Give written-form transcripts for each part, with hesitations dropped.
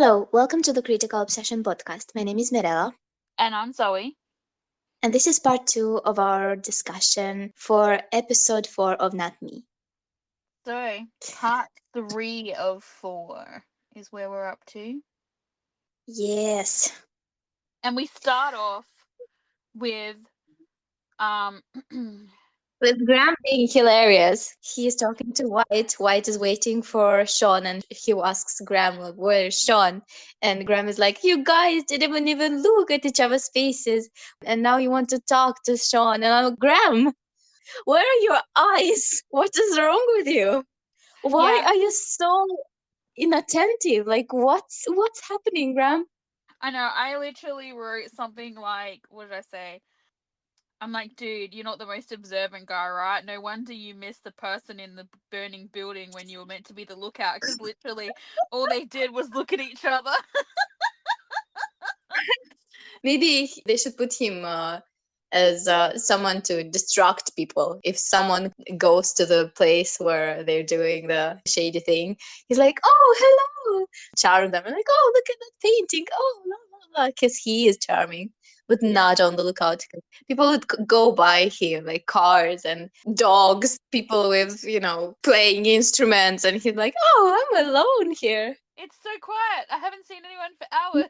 Hello, welcome to the Critical Obsession podcast. My name is Mirella, And I'm Zoe. and this is part two of our discussion for episode four of Not Me. So, part 3 of 4 is where we're up to. Yes. And we start off with um With Graham being hilarious, he is talking to White. White is waiting for Sean, and he asks Graham, like, "Where's Sean?" And Graham is like, "You guys didn't even look at each other's faces, and now you want to talk to Sean." And I'm like, Graham, where are your eyes? What is wrong with you? Why yeah, are you so inattentive? Like, what's happening, Graham? I know. I literally wrote something like, what did I say? I'm like, dude, you're not the most observant guy, right? No wonder you missed the person in the burning building when you were meant to be the lookout, because literally all they did was look at each other. Maybe they should put him as someone to distract people. If someone goes to the place where they're doing the shady thing, he's like, "Oh, hello," charm them, and like, "Oh, look at that painting. Oh, la la la," because he is charming. But Yeah. not on the lookout. People would go by him, like cars and dogs, people with, playing instruments, and he's like, "Oh, I'm alone here." It's so quiet. I haven't seen anyone for hours.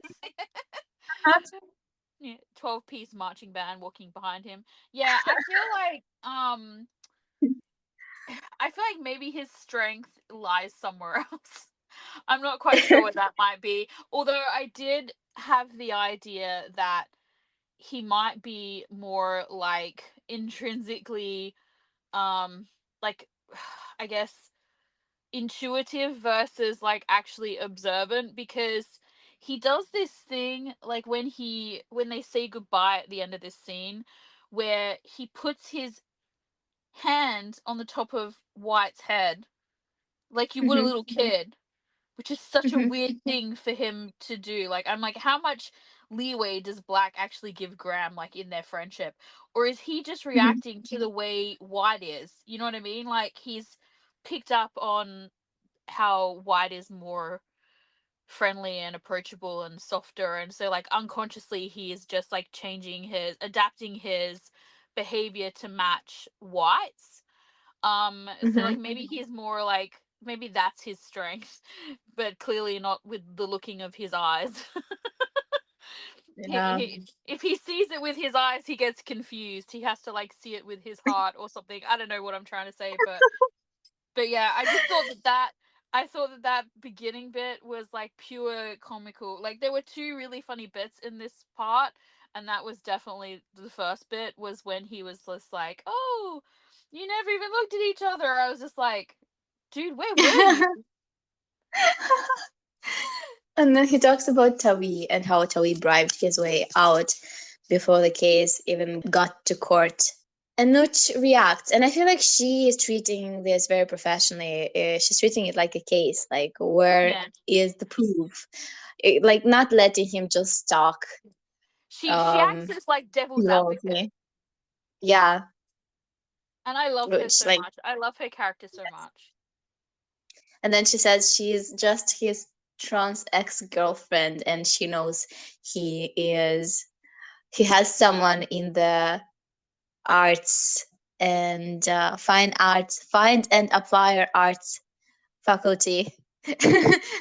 Yeah, 12-piece marching band walking behind him. Yeah, I feel like maybe his strength lies somewhere else. I'm not quite sure what that might be. Although I did have the idea that he might be more like intrinsically um like I guess intuitive versus like actually observant, because he does this thing like when they say goodbye at the end of this scene, where he puts his hand on the top of White's head like you would a Hmm. little kid, which is such a Hmm. weird thing for him to do. Like, I'm like, how much leeway does Black actually give Graham, like, in their friendship? Or is he just Hmm. reacting to the way White is? You know what I mean? Like, he's picked up on how White is more friendly and approachable and softer. And so, like, unconsciously, he is just, like, adapting his behavior to match White's. So Hmm. like maybe he's more like maybe that's his strength, but clearly not with the looking of his eyes. Yeah. If he sees it with his eyes, he gets confused. He has to like see it with his heart or something. I don't know what I'm trying to say, but yeah, I just thought that I thought that beginning bit was like pure comical. Like there were two really funny bits in this part, and that was definitely the first bit was when he was just like, "Oh, you never even looked at each other." I was just like, "Dude, where were you?" And then he talks about Tawi and how Tawi bribed his way out before the case even got to court. And Nooch reacts, and I feel like she is treating this very professionally. She's treating it like a case, like where Yeah, is the proof? Like not letting him just talk she um acts as like devil's advocate, wrongly. Yeah, and I love her which so like, much. I love her character so much. and then she says she's just his trans ex-girlfriend, and she knows he has someone in the arts and find and apply arts faculty.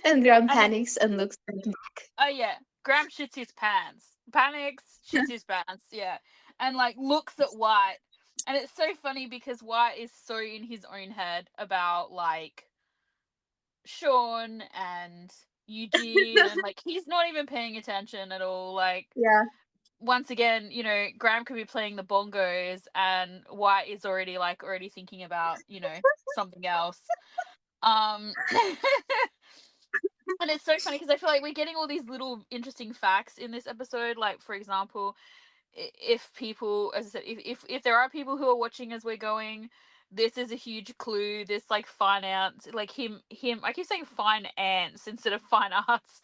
And Graham And then, panics and looks at him. oh yeah, Graham shits his pants, panics, shits his pants, yeah, and like looks at White, and it's so funny because White is so in his own head about like Sean and Eugene, and like he's not even paying attention at all. Like Yeah. once again, Graham could be playing the bongos, and White is already thinking about something else. And it's so funny because I feel like we're getting all these little interesting facts in this episode. Like, for example, if people, as I said, if there are people who are watching as we're going, this is a huge clue. This like fine ants, like him. I keep saying fine ants instead of fine arts.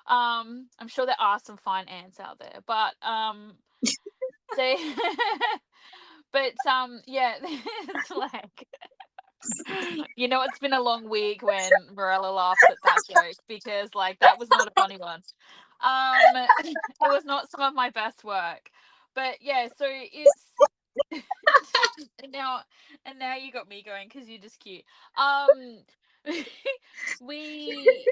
I'm sure there are some fine ants out there, but they, but yeah, it's like. You know, it's been a long week when Morella laughs at that joke because, like, that was not a funny one. It was not some of my best work, but yeah. So it's and now and now you got me going because you're just cute. Um, we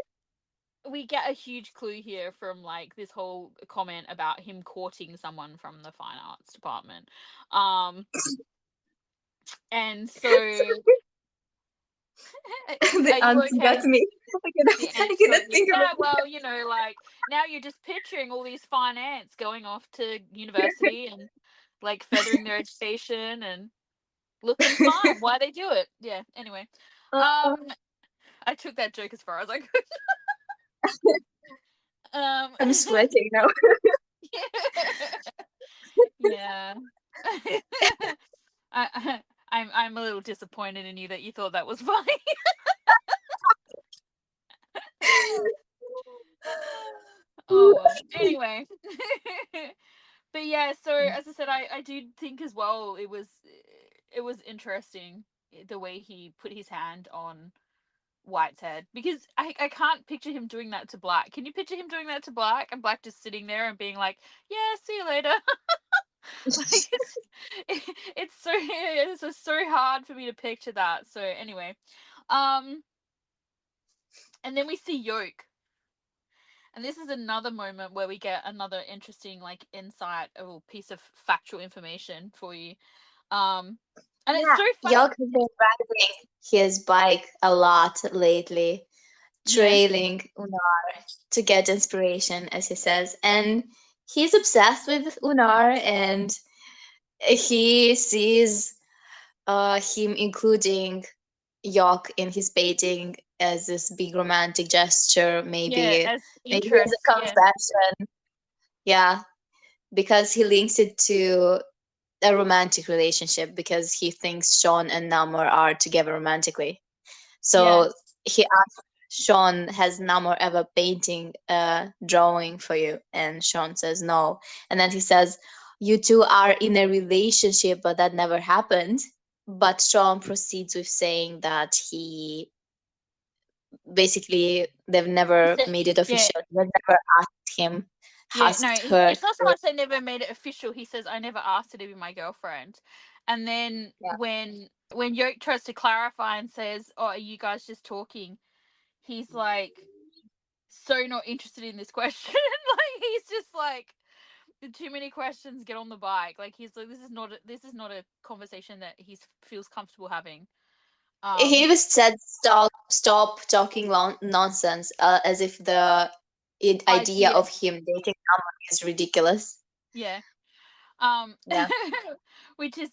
we get a huge clue here from like this whole comment about him courting someone from the fine arts department. Um, and so The are you answer got okay? me. The I ants cannot got you. think of Yeah, it. well, like now you're just picturing all these fine ants going off to university and like feathering their education and looking fine. Why they do it? Yeah. Anyway, Uh, um, I took that joke as far as I could. Um, I'm sweating now. yeah. I'm a little disappointed in you that you thought that was funny. Oh well. Anyway. But yeah, so as I said, I do think as well it was interesting the way he put his hand on White's head because I can't picture him doing that to Black. Can you picture him doing that to Black and Black just sitting there and being like, "Yeah, see you later." Like it's just so hard for me to picture that. So anyway, um, and then we see Yoke. And this is another moment where we get another interesting like insight or piece of factual information for you. Um and it's Yeah, so funny. York has been riding his bike a lot lately, Yeah. trailing Unar to get inspiration, as he says. And he's obsessed with Unar, and he sees him including York in his painting as this big romantic gesture. Yeah, Maybe, as maybe as interest. a Yeah. confession. Yeah, because he links it to a romantic relationship because he thinks Sean and Namor are together romantically. So Yes. he asked Sean, has Namor ever painting a drawing for you? And Sean says no. And then he says, you two are in a relationship, but that never happened. But Sean proceeds with saying that he basically they've never So, made it yeah. official. They've never Yeah, no, asked her it's not so to, much they never made it official. He says I never asked her to be my girlfriend. And then yeah. when Yoke tries to clarify and says, "Oh, are you guys just talking?" He's like so not interested in this question. Like he's just like too many questions, get on the bike. Like he's like this is not a conversation that he feels comfortable having. He um even said stop talking nonsense, as if the idea Idea. of him dating someone is ridiculous. Yeah. um Yeah. which is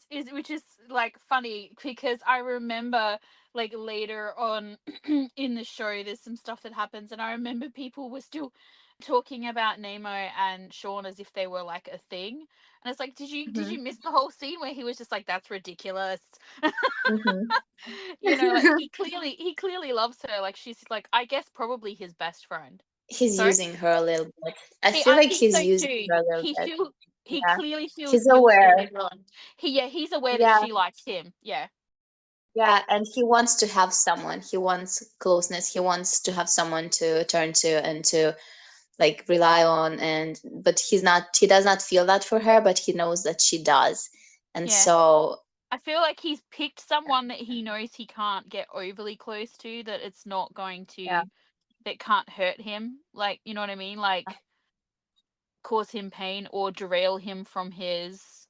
like funny because I remember like later on in the show there's some stuff that happens and I remember people were still talking about Nemo and Sean as if they were like a thing, and it's like did you Hmm. miss the whole scene where he was just like that's ridiculous? Hmm. Like he clearly loves her, like she's like I guess probably his best friend. He's Sorry. using her a little bit. I feel I like think he's so using too. her a little He bit. feel he Yeah. clearly feels He's guilty aware. later on. He's aware that Yeah. she likes him. Yeah. Yeah. And he wants to have someone. He wants closeness. He wants to have someone to turn to and to like rely on. And but he does not feel that for her, but he knows that she does. And Yeah. so I feel like he's picked someone that he knows he can't get overly close to, that it's not going yeah. to that can't hurt him. Like, you know what I mean? Like cause him pain or derail him from his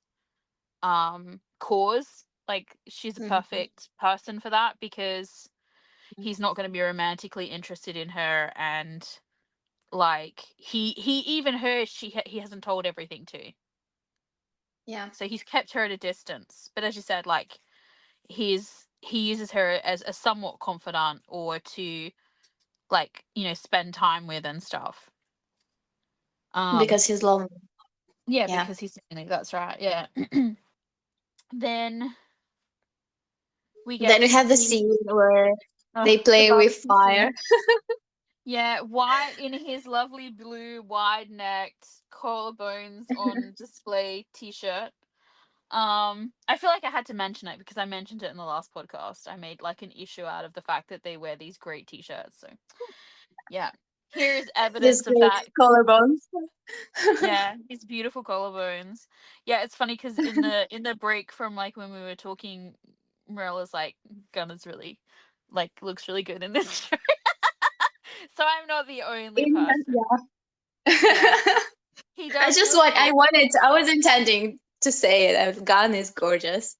cause. Like she's a Mhm. perfect person for that because he's not going to be romantically interested in her, and like he even her he hasn't told everything to, Yeah. so he's kept her at a distance, but as you said, like he uses her as a somewhat confidant or to like spend time with and stuff. um Because he's lonely. yeah, Yeah. because he's lonely, that's right, yeah. Then we get Then we to have the see scene where they the play with barbecue fire. scene. Yeah, White in his lovely blue wide necked collarbones on display t-shirt. I feel like I had to mention it because I mentioned it in the last podcast. I made like an issue out of the fact that they wear these great t-shirts. So yeah, here's This evidence of great that. collarbones. Yeah, his beautiful collarbones. Yeah, it's funny because in the break from like when we were talking, Marilla's like, Gunner's really like looks really good in this show. So I'm not the only person. Yeah, Yeah. he I does just look want. good. I was intending to say it. Gun is gorgeous.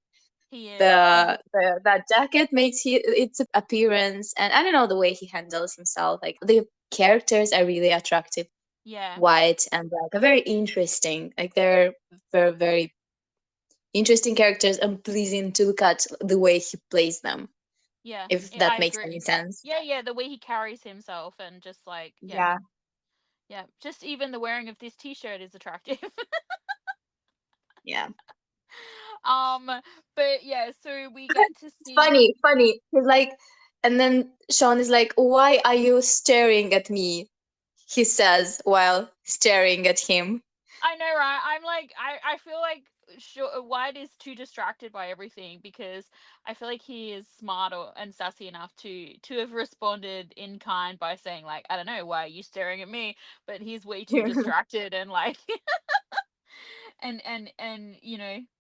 He is. He The that jacket makes its appearance, and I don't know the way he handles himself. Like the characters are really attractive, yeah. white and black, are very interesting. Like they're very very interesting characters and pleasing to look at the way he plays them. Yeah, If I that makes any agree. sense. Yeah, yeah, the way he carries himself and just like, yeah, Yeah, yeah, just even the wearing of this t-shirt is attractive. yeah. um, but yeah, so we get to It's see. funny, funny. He's like, and then Sean is like, "Why are you staring at me?" He says while staring at him. I know, right? I'm like, I feel like White is too distracted by everything because I feel like he is smart and sassy enough to have responded in kind by saying like, I don't know, why are you staring at me? But he's way too distracted and like and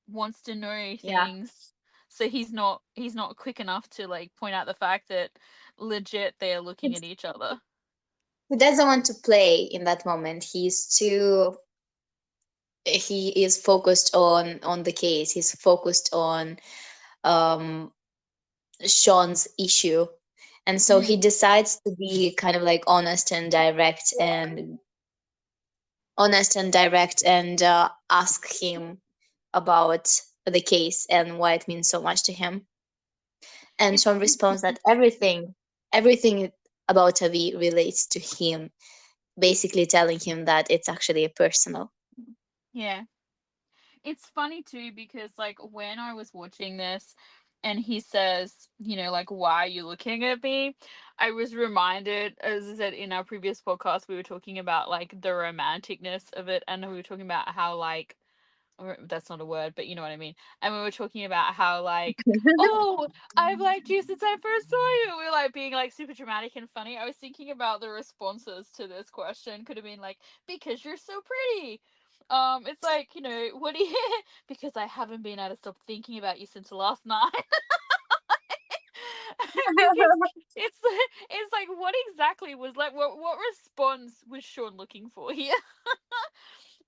wants to know Yeah. things, so he's not quick enough to like point out the fact that legit they are looking at each other. He doesn't want to play in that moment. He is focused on the case. He's focused on um Sean's issue. And so he Mm. decides to be kind of like honest and direct and ask him about the case and why it means so much to him. And Sean It's responds that everything about Avi relates to him, basically telling him that it's actually personal. yeah, it's funny too because like when I was watching this and he says, like, why are you looking at me? I was reminded, as I said in our previous podcast, we were talking about like the romanticness of it, and we were talking about how like, or that's not a word, but you know what I mean. And we were talking about how like, oh, I've liked you since I first saw you. We were like being like super dramatic and funny. I was thinking about the responses to this question could have been like, because you're so pretty. It's like, what do you because I haven't been able to stop thinking about you since last night. Because it's like what exactly was like what response was Sean looking for here?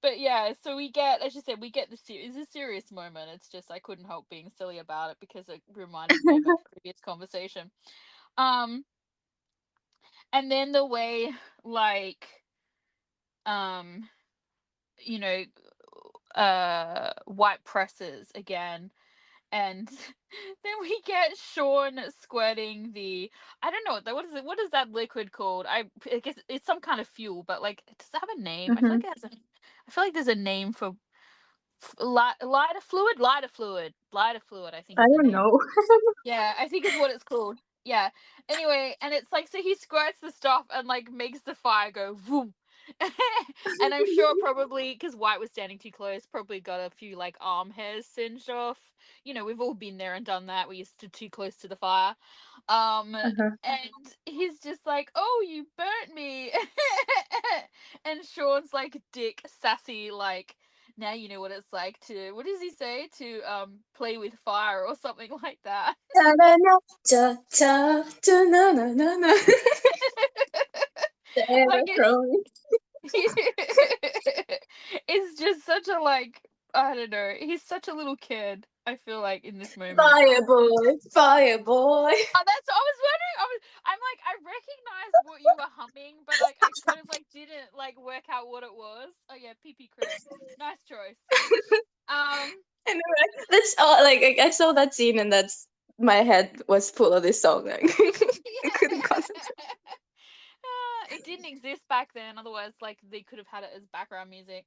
But yeah, so we get, as you said, we get it's a serious moment. It's just I couldn't help being silly about it because it reminded me of our previous conversation. Um, and then the way like um, you know, white presses again, and then we get Sean squirting the, I don't know what is it, what is that liquid called? I guess it's some kind of fuel, but like does it have a name? I feel Hmm. like it has a I feel like there's a name for lighter fluid, I think I is the don't name. know. Yeah, I think is what it's called. Yeah. Anyway, and it's like so he squirts the stuff and like makes the fire go boom. And I'm sure probably because White was standing too close, probably got a few like arm hairs singed off. We've all been there and done that. We stood too close to the fire. Uh-huh. And he's just like, "Oh, you burnt me." And Sean's like dick sassy like, now you know what it's like to, what does he say, to play with fire or something like that. Ta-da-na, ta-ta, ta-na-na-na-na. Like it's Electronic. it's just such a like, I don't know, he's such a little kid, I feel like, in this moment. Fire boy, fire boy. Oh, that's I was wondering. I'm like, I recognized what you were humming, but like I kind of like didn't like work out what it was. Oh yeah, pee pee crib. Nice choice. Um Anyway, that's all. Like I saw that scene, and that's my head was full of this song. Like I couldn't concentrate. it didn't exist back then. Otherwise, like they could have had it as background music.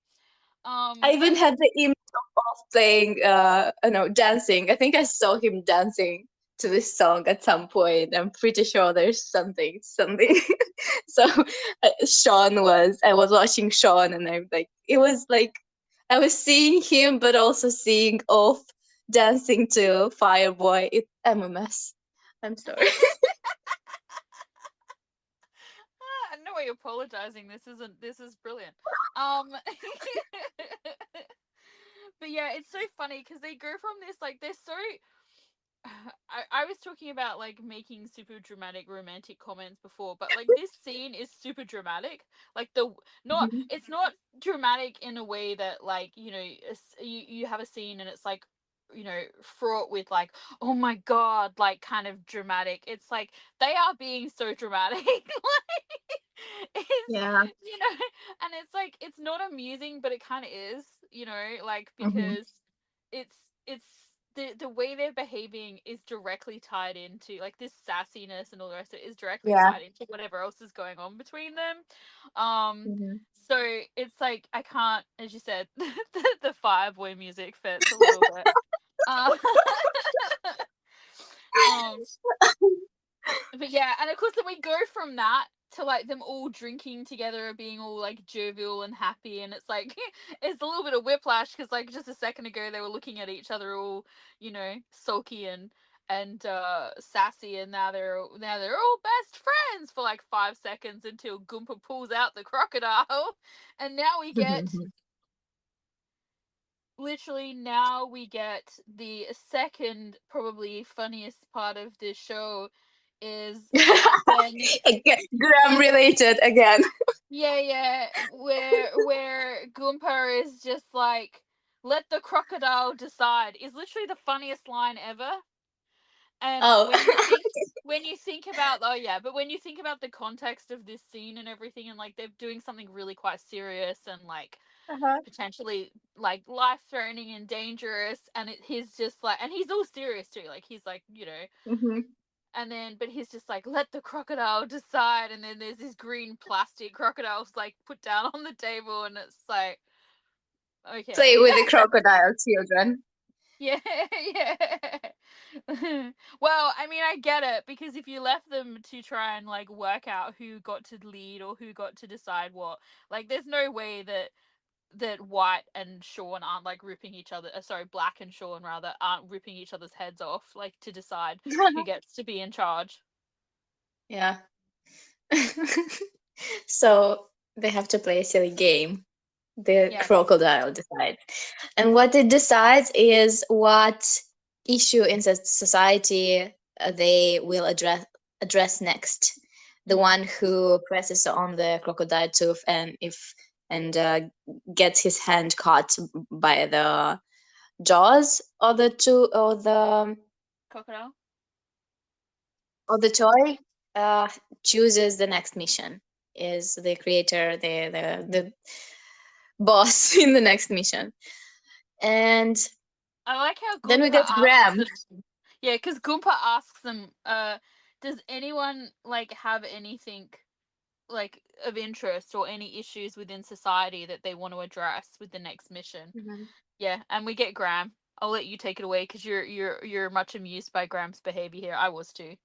I Um, even had the image of playing, I know, dancing. I think I saw him dancing to this song at some point. I'm pretty sure there's something. So I was watching Sean, and I like, it was like I was seeing him, but also seeing Off dancing to Fireboy. I'm a mess. I'm sorry. I know why you're apologizing. This isn't. This is brilliant. Um, but yeah, it's so funny because they go from this like they're so. I was talking about like making super dramatic romantic comments before, but like this scene is super dramatic. Like the not Mhm. it's not dramatic in a way that like you have a scene and it's like fraught with like oh my god like kind of dramatic. It's like they are being so dramatic. Like it's Yeah. and it's like it's not amusing but it kind of is, like Hmm. because it's it's the way they're behaving is directly tied into like this sassiness and all the rest of it is directly Yeah. tied into whatever else is going on between them. Um Hmm. so it's like I can't, as you said, the Fireboy music fits a little bit. Um, um but yeah, and of course then we go from that to like them all drinking together, being all like jovial and happy, and it's like it's a little bit of whiplash because like just a second ago they were looking at each other all sulky and sassy, and now they're all best friends for like 5 seconds until Goomba pulls out the crocodile, and now we get the second probably funniest part of this show is when Again, Graham related again. yeah, where Goomba is just like, let the crocodile decide is literally the funniest line ever. And Oh. when you think about oh yeah, but when you think about the context of this scene and everything, and like they're doing something really quite serious and like Uh-huh. potentially like life threatening and dangerous, and he's just like, and he's all serious too, like he's like Hmm. and then but he's just like let the crocodile decide, and then there's this green pap crocodile's like put down on the table, and it's like Play okay. with the crocodile, children. Yeah, yeah. Well, I mean, I get it because if you left them to try and like work out who got to lead or who got to decide what, like, there's no way that White and Sean aren't like ripping each other. Sorry, Black and Sean rather aren't ripping each other's heads off, like to decide who gets to be in charge. Yeah. So they have to play a silly game. The Yes. crocodile decides. And what it decides is what issue in society they will address next. The Mm-hmm. one who presses on the crocodile tooth and gets his hand caught by the jaws, Crocodile. or the toy uh, chooses the next mission. Is the creator the boss in the next mission? And I like how then we Goomba get asks Graham. them. Yeah, because Goomba asks them, does anyone like have anything like of interest or any issues within society that they want to address with the next mission? Mhm. Yeah, and we get Graham. I'll let you take it away because you're much amused by Graham's behavior here. I was too.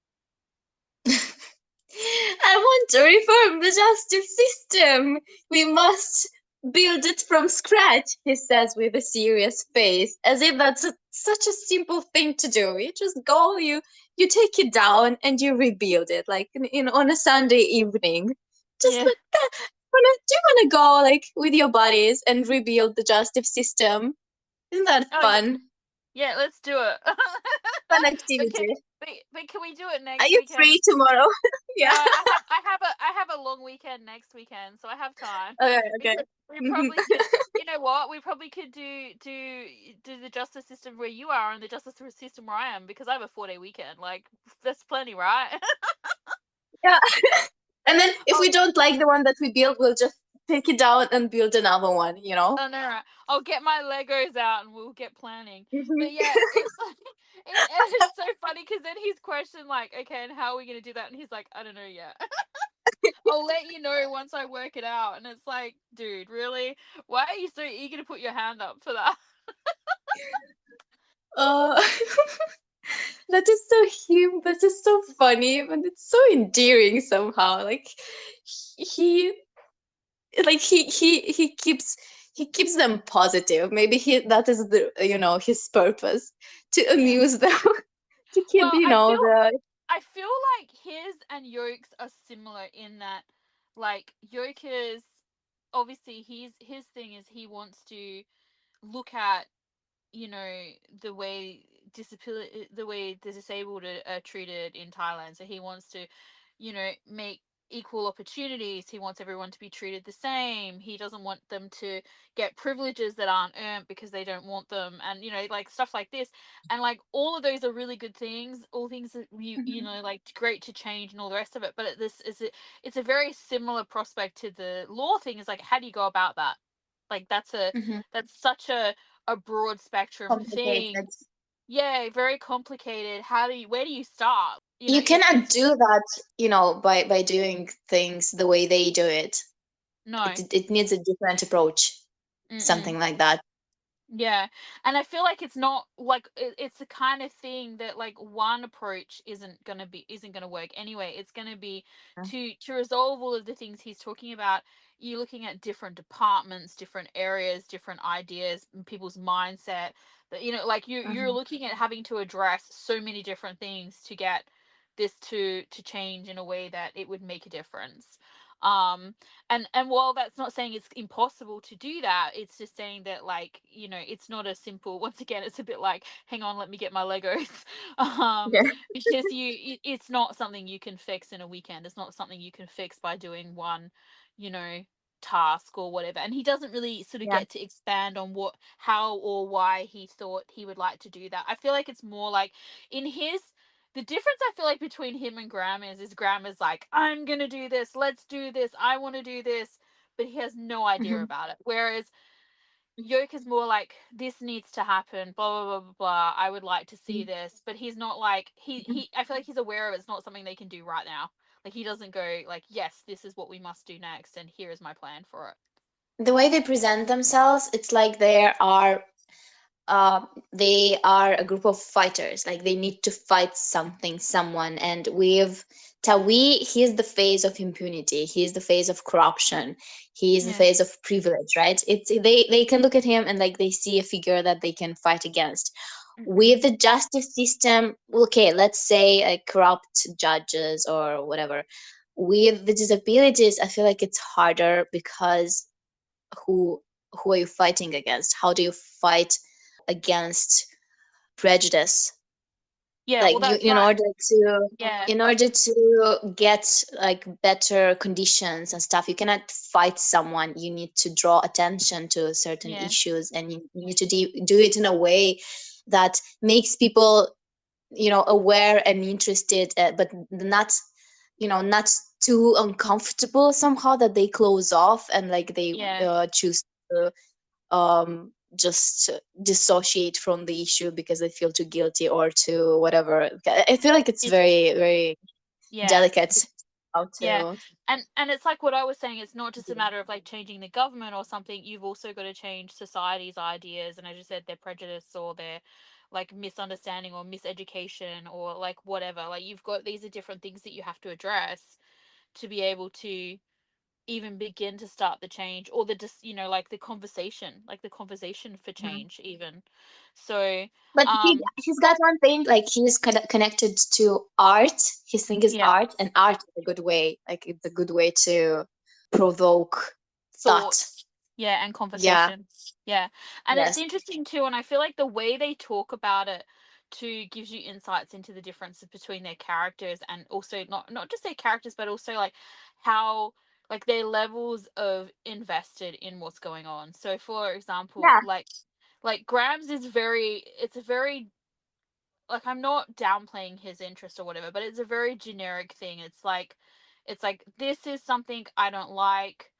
I want to reform the justice system. We must build it from scratch, he says with a serious face, as if that's such a simple thing to do. You just go, you take it down, and you rebuild it, like on a Sunday evening. Just Yeah. like that. Do you want to go like with your buddies and rebuild the justice system? Isn't that Oh yeah. fun? Yeah. Let's do it. Fun but can activity. but can we do it Are next you weekend? free tomorrow? Yeah. I have a long weekend next weekend, so I have time. Okay. We Okay. could we Mhm. probably could you know what? We probably could do the justice system where you are and the justice system where I am because I have a 4-day weekend. Like that's plenty, right? Yeah. And then if Oh, we don't like the one that we built, we'll just take it down and build another one, you know? oh no, no. I'll get my Legos out and we'll get planning. Mhm. But yeah, it's like and it's so funny because then he's questioned like, okay, and how are we gonna do that? And he's like, I don't know yet. I'll let you know once I work it out. And it's like, dude, really? Why are you so eager to put your hand up for that? Uh, that is so him. That is so funny, and it's so endearing somehow. Like he, he keeps he keeps them positive. Maybe that is the his purpose, to Yeah. amuse them, to keep Well, the. I feel like his and Yoke's are similar in that, like, Yoke is obviously his thing is he wants to look at, you know, the way the disabled are treated in Thailand. So he wants to, you know, make equal opportunities. He wants everyone to be treated the same. He doesn't want them to get privileges that aren't earned because they don't want them, and, you know, like, stuff like this. And, like, all of those are really good things, all things that you Mhm, know, like, great to change and all the rest of it. But this is it's a very similar prospect to the law thing. Is like, how do you go about that? Like, mhm. that's such a broad spectrum thing. Complicated. Yeah, very complicated. Where do you start? You know, You cannot it's do that, by doing things the way they do it. no. It needs a different approach, Mm-mm. something like that. Yeah, and I feel like it's not like it's the kind of thing that, like, one approach isn't gonna work anyway. It's gonna be to resolve all of the things he's talking about. You're looking at different departments, different areas, different ideas, and people's mindset. That, you know, like, you're Mhm, looking at having to address so many different things to get this to change in a way that it would make a difference. Um, and while that's not saying it's impossible to do that, it's just saying that, like, you know, it's not a simple once again, it's a bit like, hang on, let me get my Legos. yeah. Because it's not something you can fix in a weekend. It's not something you can fix by doing one, you know, task or whatever. And he doesn't really sort of Yeah. get to expand on what how or why he thought he would like to do that. I feel like it's more like, in his the difference I feel like between him and Graham is Graham is like, I'm gonna do this, let's do this, I want to do this, but he has no idea Mhm. about it. Whereas Yoke is more like, this needs to happen, blah blah blah blah blah. I would like to see this, but he's not like he. I feel like he's aware of it's not something they can do right now. Like, he doesn't go like, yes, this is what we must do next, and here is my plan for it. The way they present themselves, it's like they are a group of fighters. Like they need to fight something, someone. And with Tawi, he's the face of impunity. He's the face of corruption. He's the Yeah. face of privilege, right? They can look at him and like they see a figure that they can fight against. Hmm. With the justice system, okay, let's say corrupt judges or whatever. With the disabilities, I feel like it's harder because who who are you fighting against? How do you fight against prejudice? Yeah. Like Well, that's in right. order to Yeah. get like better conditions and stuff, you cannot fight someone. You need to draw attention to certain Yeah. issues, and you need to do it in a way that makes people aware and interested, but not not too uncomfortable somehow that they close off and like they Yeah. choose to just dissociate from the issue because they feel too guilty or too whatever. I feel like it's It's very very yeah. delicate how Yeah. to. And it's like what I was saying, it's not just a matter of, like, changing the government or something. You've also got to change society's ideas, and, as you said, their prejudice or their, like, misunderstanding or miseducation or, like, whatever. Like, you've got these are different things that you have to address to be able to even begin to start the change, or the just, you know, like the conversation for Mhm. change even. So, But um he's got one thing, like he's connected to art. His thing is yeah, art, and art is a good way, like it's a good way to provoke thought. thoughts, yeah, and Yeah. conversation, yeah. And it's Yes. interesting too, and I feel like the way they talk about it too gives you insights into the differences between their characters, and also not just their characters, but also, like, how, like, their levels of invested in what's going on. So, for example, Yeah. like Graham's is very it's a very, like, I'm not downplaying his interest or whatever, but it's a very generic thing. It's like, this is something I don't like.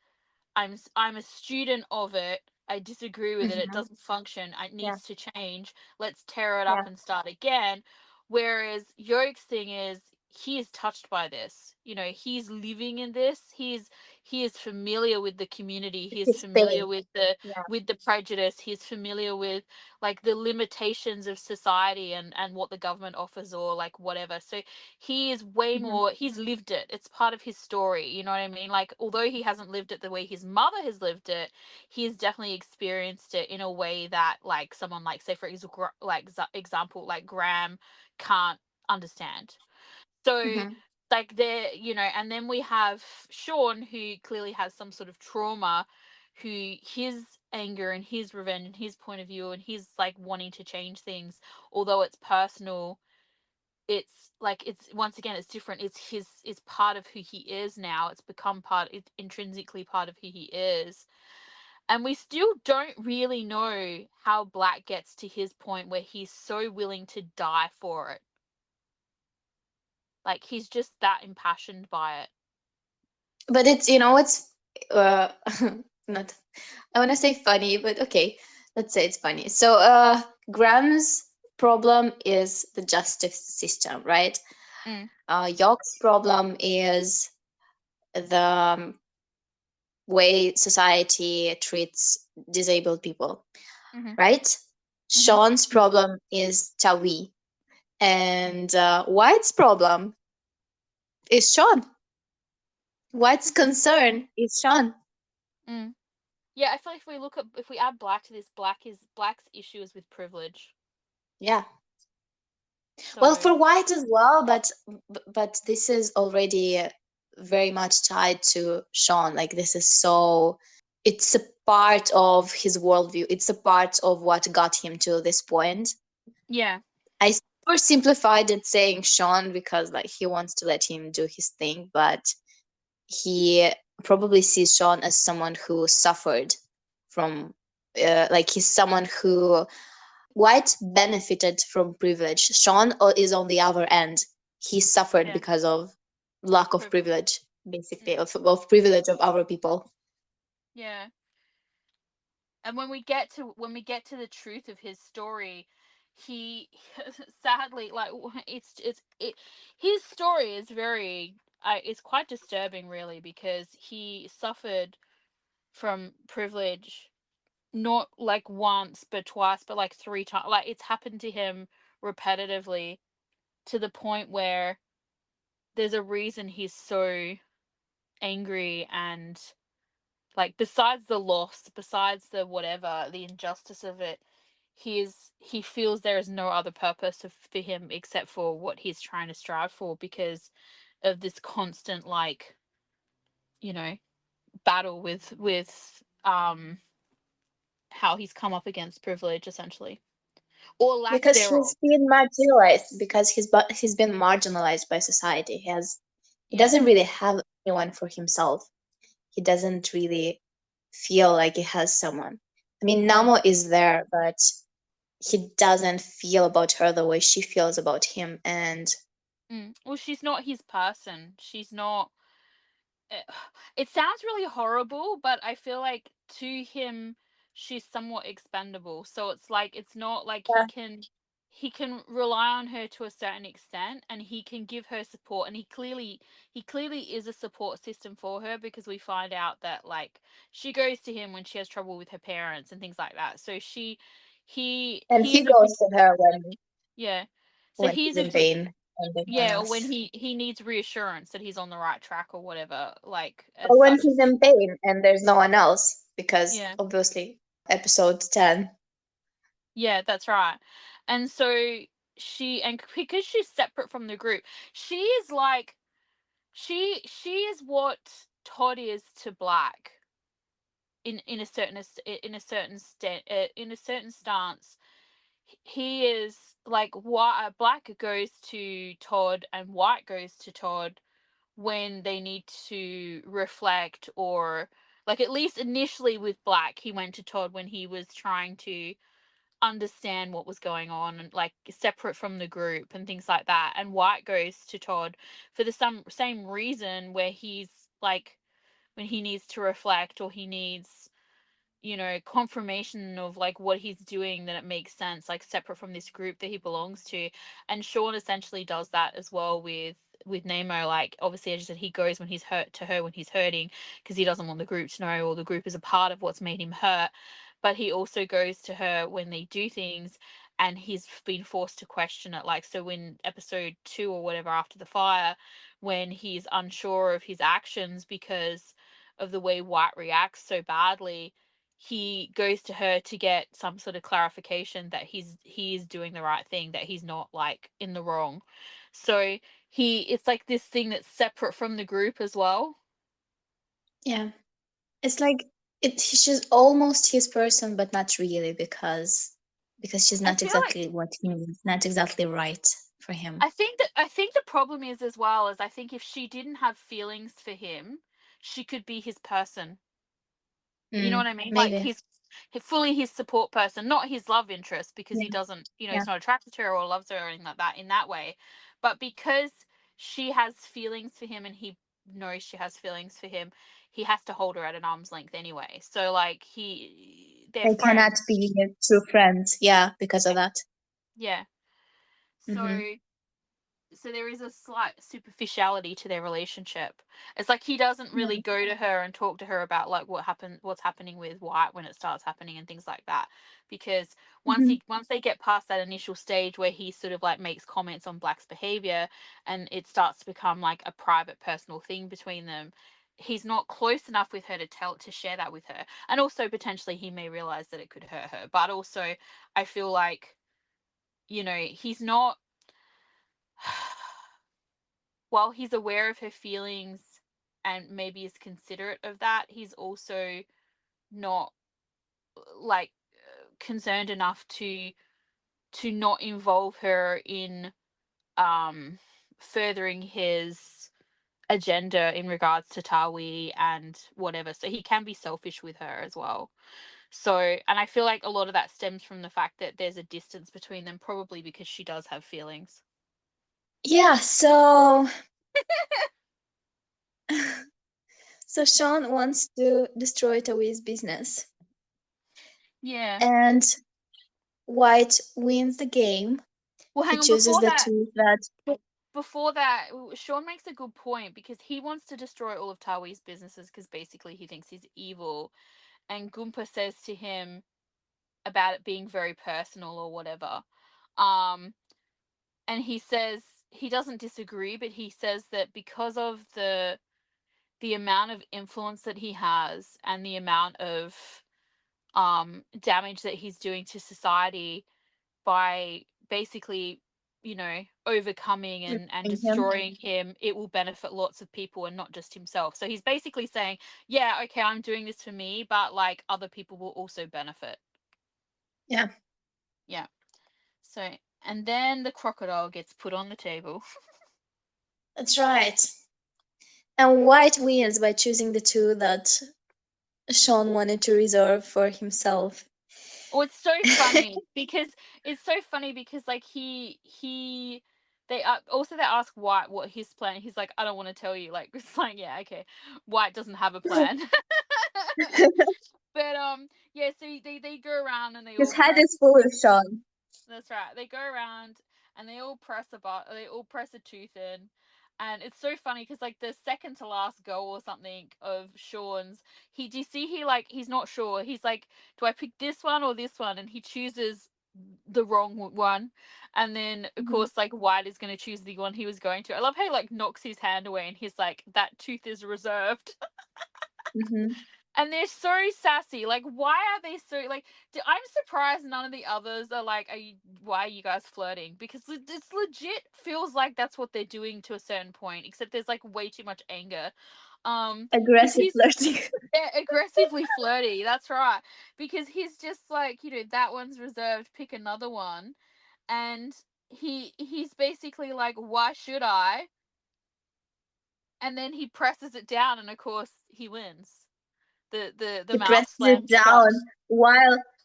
I'm a student of it. I disagree with it. It Hmm. doesn't function. It Yeah. needs to change. Let's tear it up Yeah. and start again. Whereas Yoke's thing is, he is touched by this. He's living in this. He is familiar with the community. He is His familiar pain. with the Yeah. prejudice. He's familiar with like the limitations of society and what the government offers or like whatever. So he is way Mhm. more, he's lived it. It's part of his story, you know what I mean? Like although he hasn't lived it the way his mother has lived it, he has definitely experienced it in a way that like someone like say for example like Graham can't understand. So Mhm. like there, and then we have Sean who clearly has some sort of trauma, who his anger and his revenge and his point of view and his like wanting to change things, although it's personal, it's like it's once again it's different. It's part of who he is now. It's become it's intrinsically part of who he is. And we still don't really know how Black gets to his point where he's so willing to die for it. Like he's just that impassioned by it. But it's uh not, I want to say funny, but okay, let's say it's funny. So Graham's problem is the justice system, right? Mm, York's problem is the way society treats disabled people, mhm, right? mhm, Sean's problem is Tawi, and White's problem is Sean. White's mhm, concern is Sean. mm. Yeah, I feel like if we add Black to this, Black's issue is with privilege. Yeah. Well, So for White as well, but this is already very much tied to Sean. Like this is so, it's a part of his worldview. It's a part of what got him to this point. yeah, I oversimplified it saying Sean because like he wants to let him do his thing, but he probably sees Sean as someone who suffered from, like he's someone who White benefited from privilege. Sean is on the other end. He suffered yeah, because of lack of privilege. privilege, basically, Mm, of privilege of other people. yeah. And when we get to the truth of his story, he sadly like his story is very it's quite disturbing really because he suffered from privilege not like once but twice but like three times. Like it's happened to him repetitively to the point where there's a reason he's so angry and like besides the loss, besides the whatever, the injustice of it, he feels there is no other purpose for him except for what he's trying to strive for because of this constant like, you know, battle with how he's come up against privilege essentially or lack Because he's thereof. been marginalized, because he's been marginalized by society. He Yeah. doesn't really have anyone for himself. He doesn't really feel like he has someone. I mean, Mm, Namo is there, but he doesn't feel about her the way she feels about him. And mm. Well, she's not his person. She's not it, it sounds really horrible, but I feel like to him she's somewhat expendable. So it's like it's not like he can rely on her to a certain extent and he can give her support and he clearly is a support system for her because we find out that like she goes to him when she has trouble with her parents and things like that. So he he is a good goes to her yeah. So when he's he's a in good pain and everyone yeah, or when else. he needs reassurance that he's on the right track or whatever, like as Or when such he's as in pain and there's no one else, because yeah. obviously episode 10. Yeah, that's right. And so because she's separate from the group, she is like she is what Todd is to Black in a certain in a certain stance. He is like what Black goes to Todd and White goes to Todd when they need to reflect or like at least initially with Black he went to Todd when he was trying to understand what was going on and like separate from the group and things like that, and White goes to Todd for the same reason where he's like when he needs to reflect or he needs confirmation of like what he's doing that it makes sense like separate from this group that he belongs to. And Sean essentially does that as well with with Nemo, like obviously as you said, he goes when he's hurt to her when he's hurting because he doesn't want the group to know, or the group is a part of what's made him hurt. But he also goes to her when they do things, and he's been forced to question it. Like, so in episode 2 or whatever, after the fire, when he's unsure of his actions because of the way White reacts so badly, he goes to her to get some sort of clarification that he is doing the right thing, that he's not like in the wrong. So it's like this thing that's separate from the group as well. Yeah. It's like she's almost his person, but not really, because she's I not feel like exactly what he needs, not exactly right for him. I think the problem is as well is I think if she didn't have feelings for him, she could be his person. You know what I mean? Like Maybe. fully his support person, not his love interest, because he Yeah. doesn't, Yeah. he's not attracted to her or loves her or anything like that in that way. But because she has feelings for him and he knows she has feelings for him, he has to hold her at an arm's length anyway. So like they're They cannot friends. be true friends. Yeah, because of Yeah. that. Yeah. Mm-hmm. So there is a slight superficiality to their relationship. It's like he doesn't really Yeah. go to her and talk to her about like what's happening with White when it starts happening and things like that. Because Hmm. once they get past that initial stage where he sort of like makes comments on Black's behavior and it starts to become like a private personal thing between them, he's not close enough with her to share that with her. And also potentially he may realize that it could hurt her. But also I feel like, he's not while he's aware of her feelings and maybe is considerate of that, he's also not like concerned enough to not involve her in um furthering his agenda in regards to Tawi and whatever. So he can be selfish with her as well. So, and I feel like a lot of that stems from the fact that there's a distance between them, probably because she does have feelings. Yeah. So, so Sean wants to destroy Tawi's business, Yeah. and White wins the game. Well, He hang on. chooses the two that. Before that, Sean makes a good point because he wants to destroy all of Tawi's businesses because basically he thinks he's evil. And Goompa says to him about it being very personal or whatever. Um, and he says he doesn't disagree, but he says that because of the amount of influence that he has and the amount of damage that he's doing to society, by basically, overcoming and Him. destroying him, it will benefit lots of people and not just himself. So he's basically saying, yeah, okay, I'm doing this for me, but like other people will also benefit. Yeah, Yeah. So, and then the crocodile gets put on the table. that's right. And White wins by choosing the two that Sean wanted to reserve for himself. Oh, it's so funny because like they ask White what his plan. He's like, I don't want to tell you. Like it's like, yeah, okay. White doesn't have a plan. But yeah, so they go around and they His all head press. is full of Sean. That's right. They go around and they all press a tooth in. And it's so funny because like the second to last goal or something of Sean's, do you see he's not sure. He's like, do I pick this one or this one? And he chooses the wrong one. And then of Hmm. course like White is going to choose the one he was going to. I love how he like knocks his hand away and he's like, that tooth is reserved. Hmm. And they're so sassy. Like, why are they so like? I'm surprised none of the others are like, why are you guys flirting? Because it's legit feels like that's what they're doing to a certain point. Except there's like way too much anger. Because Aggressive flirting. they're aggressively flirty. That's right. Because he's just like, that one's reserved. Pick another one, and he's basically like, why should I? And then he presses it down, and of course he wins. The He mouth presses it slams shut. down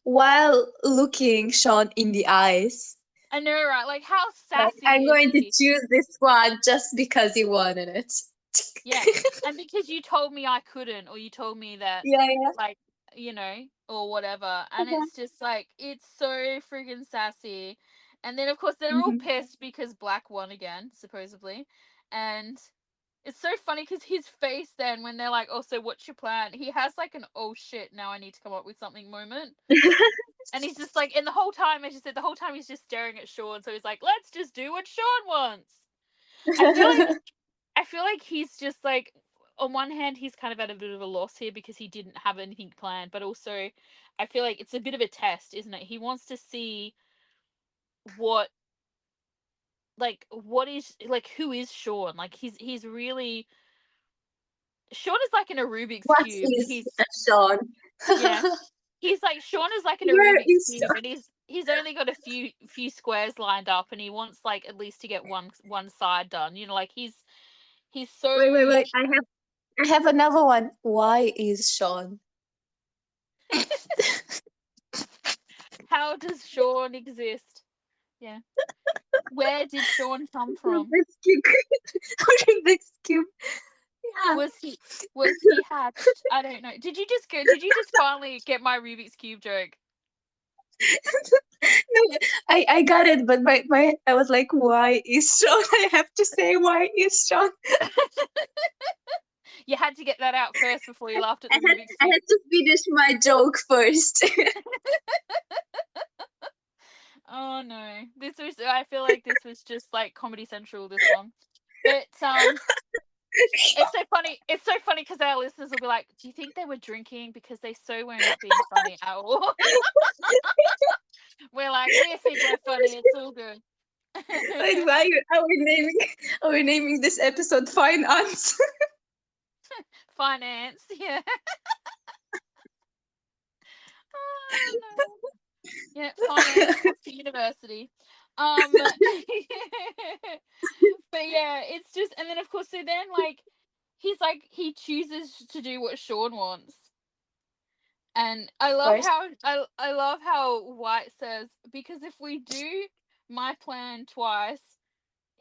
while looking Sean in the eyes. I know, right? Like, how Like, I'm sassy is going to he? choose this one just because you wanted it. Yeah. And because you told me I couldn't, or you told me that, Yeah, yeah. like, or whatever. And it's just like, it's so freaking sassy. And then, of course, they're all Hmm. pissed because Black won again, supposedly. And it's so funny because his face then, when they're like, "Oh, so what's your plan?" He has like an "oh shit, now I need to come up with something" moment, and he's just like, and the whole time, as you said, the whole time he's just staring at Sean. So he's like, "Let's just do what Sean wants." I feel like I feel like he's just like, on one hand, he's kind of at a bit of a loss here because he didn't have anything planned, but also, I feel like it's a bit of a test, isn't it? He wants to see what, what is, like, who is Sean? Like, he's really, Sean is like in a Rubik's What cube. is He's Sean? Yeah, he's like, Sean is like in a Where Rubik's is cube, Sean? and he's only got a few squares lined up, and he wants like at least to get one side done. Like he's Wait, wait, so. wait. I have another one. Why is Sean? How does Sean exist? Yeah, where did Sean come from? Rubik's cube. Rubik's cube. Yeah. Was he hatched? I don't know. Did you just go? Did you just finally get my Rubik's cube joke? No, I got it, but my I was like, why is Sean? I have to say, why is Sean? You had to get that out first before you laughed at I the had Rubik's I cube. had to finish my joke first. Oh no. This was I feel like this was just like Comedy Central, this one. But it's so funny. It's so funny because our listeners will be like, "Do you think they were drinking?" Because they so were not being funny at all. We're like, we think we're funny. It's all good. Wait, are we naming this episode Fine Ants? Finance, yeah. Oh, no. Yeah, finance off to university. But yeah, it's just, and then of course, so then like he's like he chooses to do what Sean wants. And I Of love course. how I love how White says, because if we do my plan twice,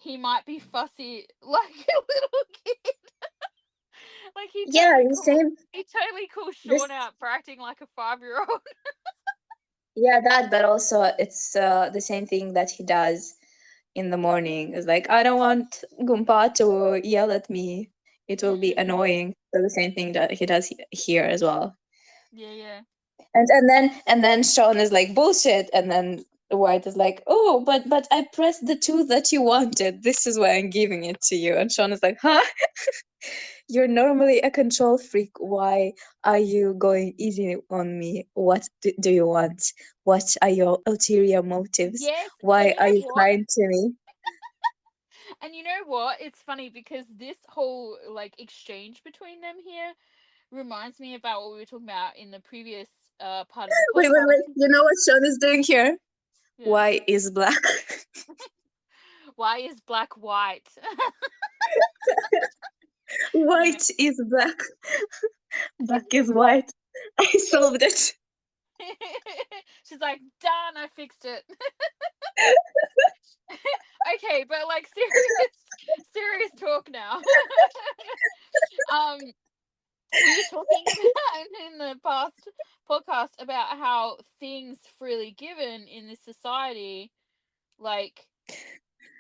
he might be fussy like a little kid. Like Yeah, the same. he totally calls This Sean out for acting like a 5-year-old. yeah, that, but also it's the same thing that he does in the morning. It's like I don't want Gumpa to yell at me. It will be annoying. So the same thing that he does here as well. Yeah, yeah. And then Sean is like bullshit, and then White is like, oh, but I pressed the two that you wanted. This is why I'm giving it to you. And Sean is like, huh? You're normally a control freak. Why are you going easy on me? What do you want? What are your ulterior motives? Yes, and Why you are know you what? kind to me? And you know what? It's funny because this whole like exchange between them here reminds me about what we were talking about in the previous part of the Wait, wait, podcast. wait. You know what Sean is doing here? Yeah. Why is black? Why is black white? Yeah. White is black. Black is white. I solved it. She's like, done, I fixed it. Okay, but like serious talk now. um we were talking about in the past podcast about how things freely given in this society, like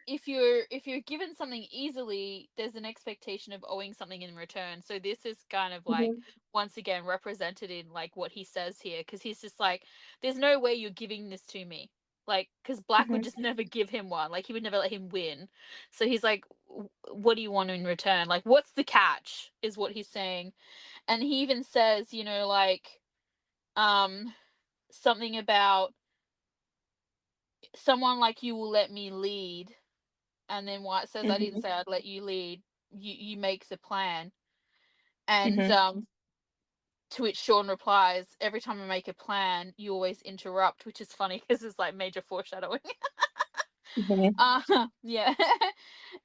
if you're given something easily, there's an expectation of owing something in return. So this is kind of like Mhm, once again represented in like what he says here, because he's just like, there's no way you're giving this to me, like, because Black would mhm, just never give him one, like he would never let him win. So he's like, what do you want in return? Like, what's the catch is what he's saying. And he even says, like, um something about someone like you will let me lead. And then White says, I didn't mhm, say I'd let you lead. You make the plan. And mhm, to which Sean replies, every time I make a plan, you always interrupt, which is funny because it's like major foreshadowing. mhm. Yeah.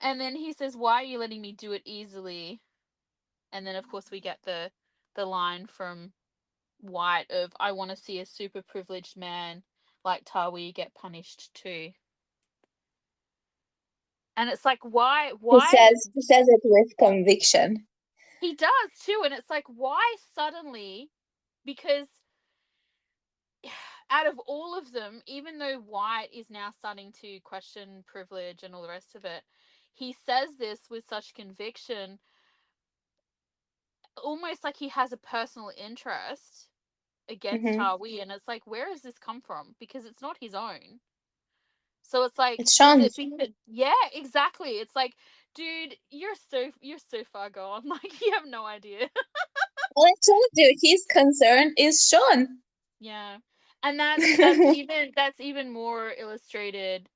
And then he says, why are you letting me do it easily? And then of course we get the line from White of, I want to see a super privileged man like Tawi get punished too. And it's like, why He says it with conviction. he does too, and it's like, why suddenly? Because out of all of them, even though White is now starting to question privilege and all the rest of it, he says this with such conviction, almost like he has a personal interest against Hmm. Harwi, and it's like, where has this come from? Because it's not his own. So it's like, It's is Sean. it because, yeah, exactly. It's like, dude, you're so far gone. Like, you have no idea. Well, I told you his concern is Sean. Yeah. And that's even more illustrated,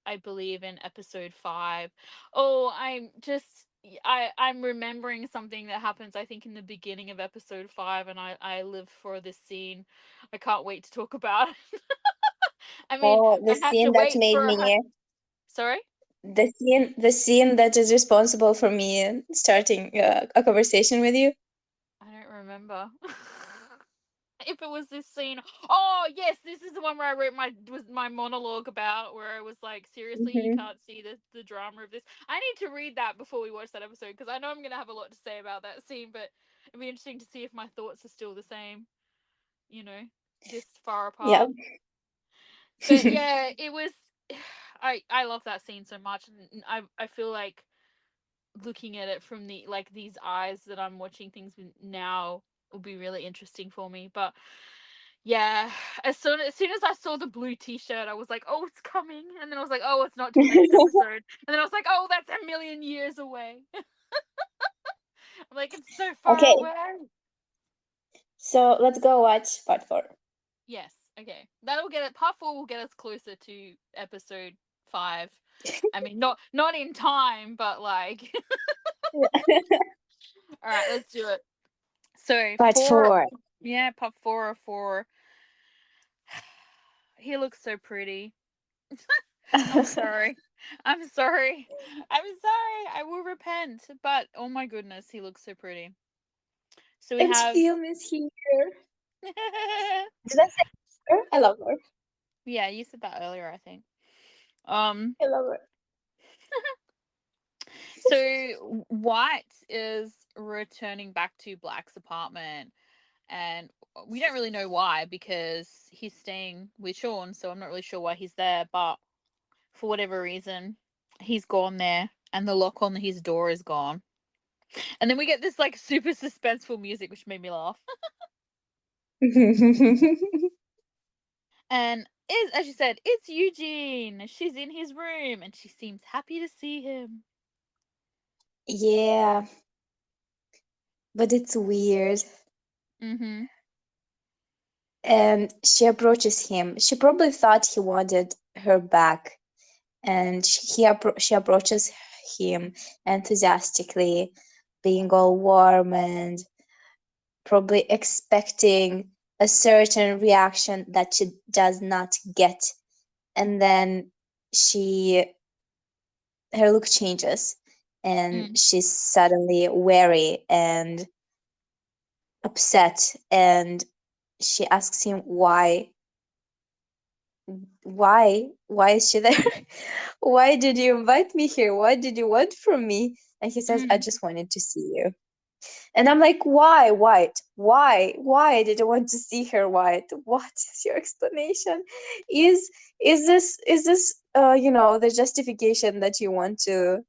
I believe, in episode 5. Oh, I'm remembering something that happens, I think, in the beginning of episode 5, and I live for this scene. I can't wait to talk about it. I mean, Oh, the I have to scene that wait made for me, sorry? the scene that is responsible for me starting a conversation with you. I don't remember. If it was this scene. Oh yes, this is the one where I wrote my monologue about, where I was like, seriously, you Hmm. can't see the drama of this. I need to read that before we watch that episode, because I know I'm gonna have a lot to say about that scene, but it'd be interesting to see if my thoughts are still the same, you know, this far Yeah. apart. But yeah, it was. I love that scene so much, and I feel like looking at it from the like these eyes that I'm watching things with now will be really interesting for me. But yeah, as soon as I saw the blue T-shirt, I was like, "Oh, it's coming," and then I was like, "Oh, it's not till next episode," and then I was like, "Oh, that's a million years away." I'm like, "It's so far Okay, away." so let's go watch part 4. Yes, okay, that'll get it. Part 4 will get us closer to episode 5. I mean, not in time, but like, all right, let's do it. So Part four, 4. yeah, part 404. He looks so pretty. I'm sorry. I'm sorry. I'm sorry. I will repent. But oh my goodness, he looks so pretty. So we It's have film is here. Did I say her? I love her. yeah, you said that earlier, I think. Um I love her. so White is returning back to Black's apartment, and we don't really know why, because he's staying with Sean, so I'm not really sure why he's there, but for whatever reason, he's gone there, and the lock on his door is gone. And then we get this like super suspenseful music, which made me laugh. And as you said, it's Eugene. She's in his room, and she seems happy to see him. Yeah, but it's weird. Mm-hmm. And she approaches him. She probably thought he wanted her back, and she approaches him enthusiastically, being all warm and probably expecting a certain reaction that she does not get. And then she her look changes, and Mm. she's suddenly wary and upset, and she asks him why is she there? Why did you invite me here? What did you want from me? And he says, I Mm. just wanted to see you. And I'm like, why, White? Why did you want to see her, White? What is your explanation? Is is this the justification that you want to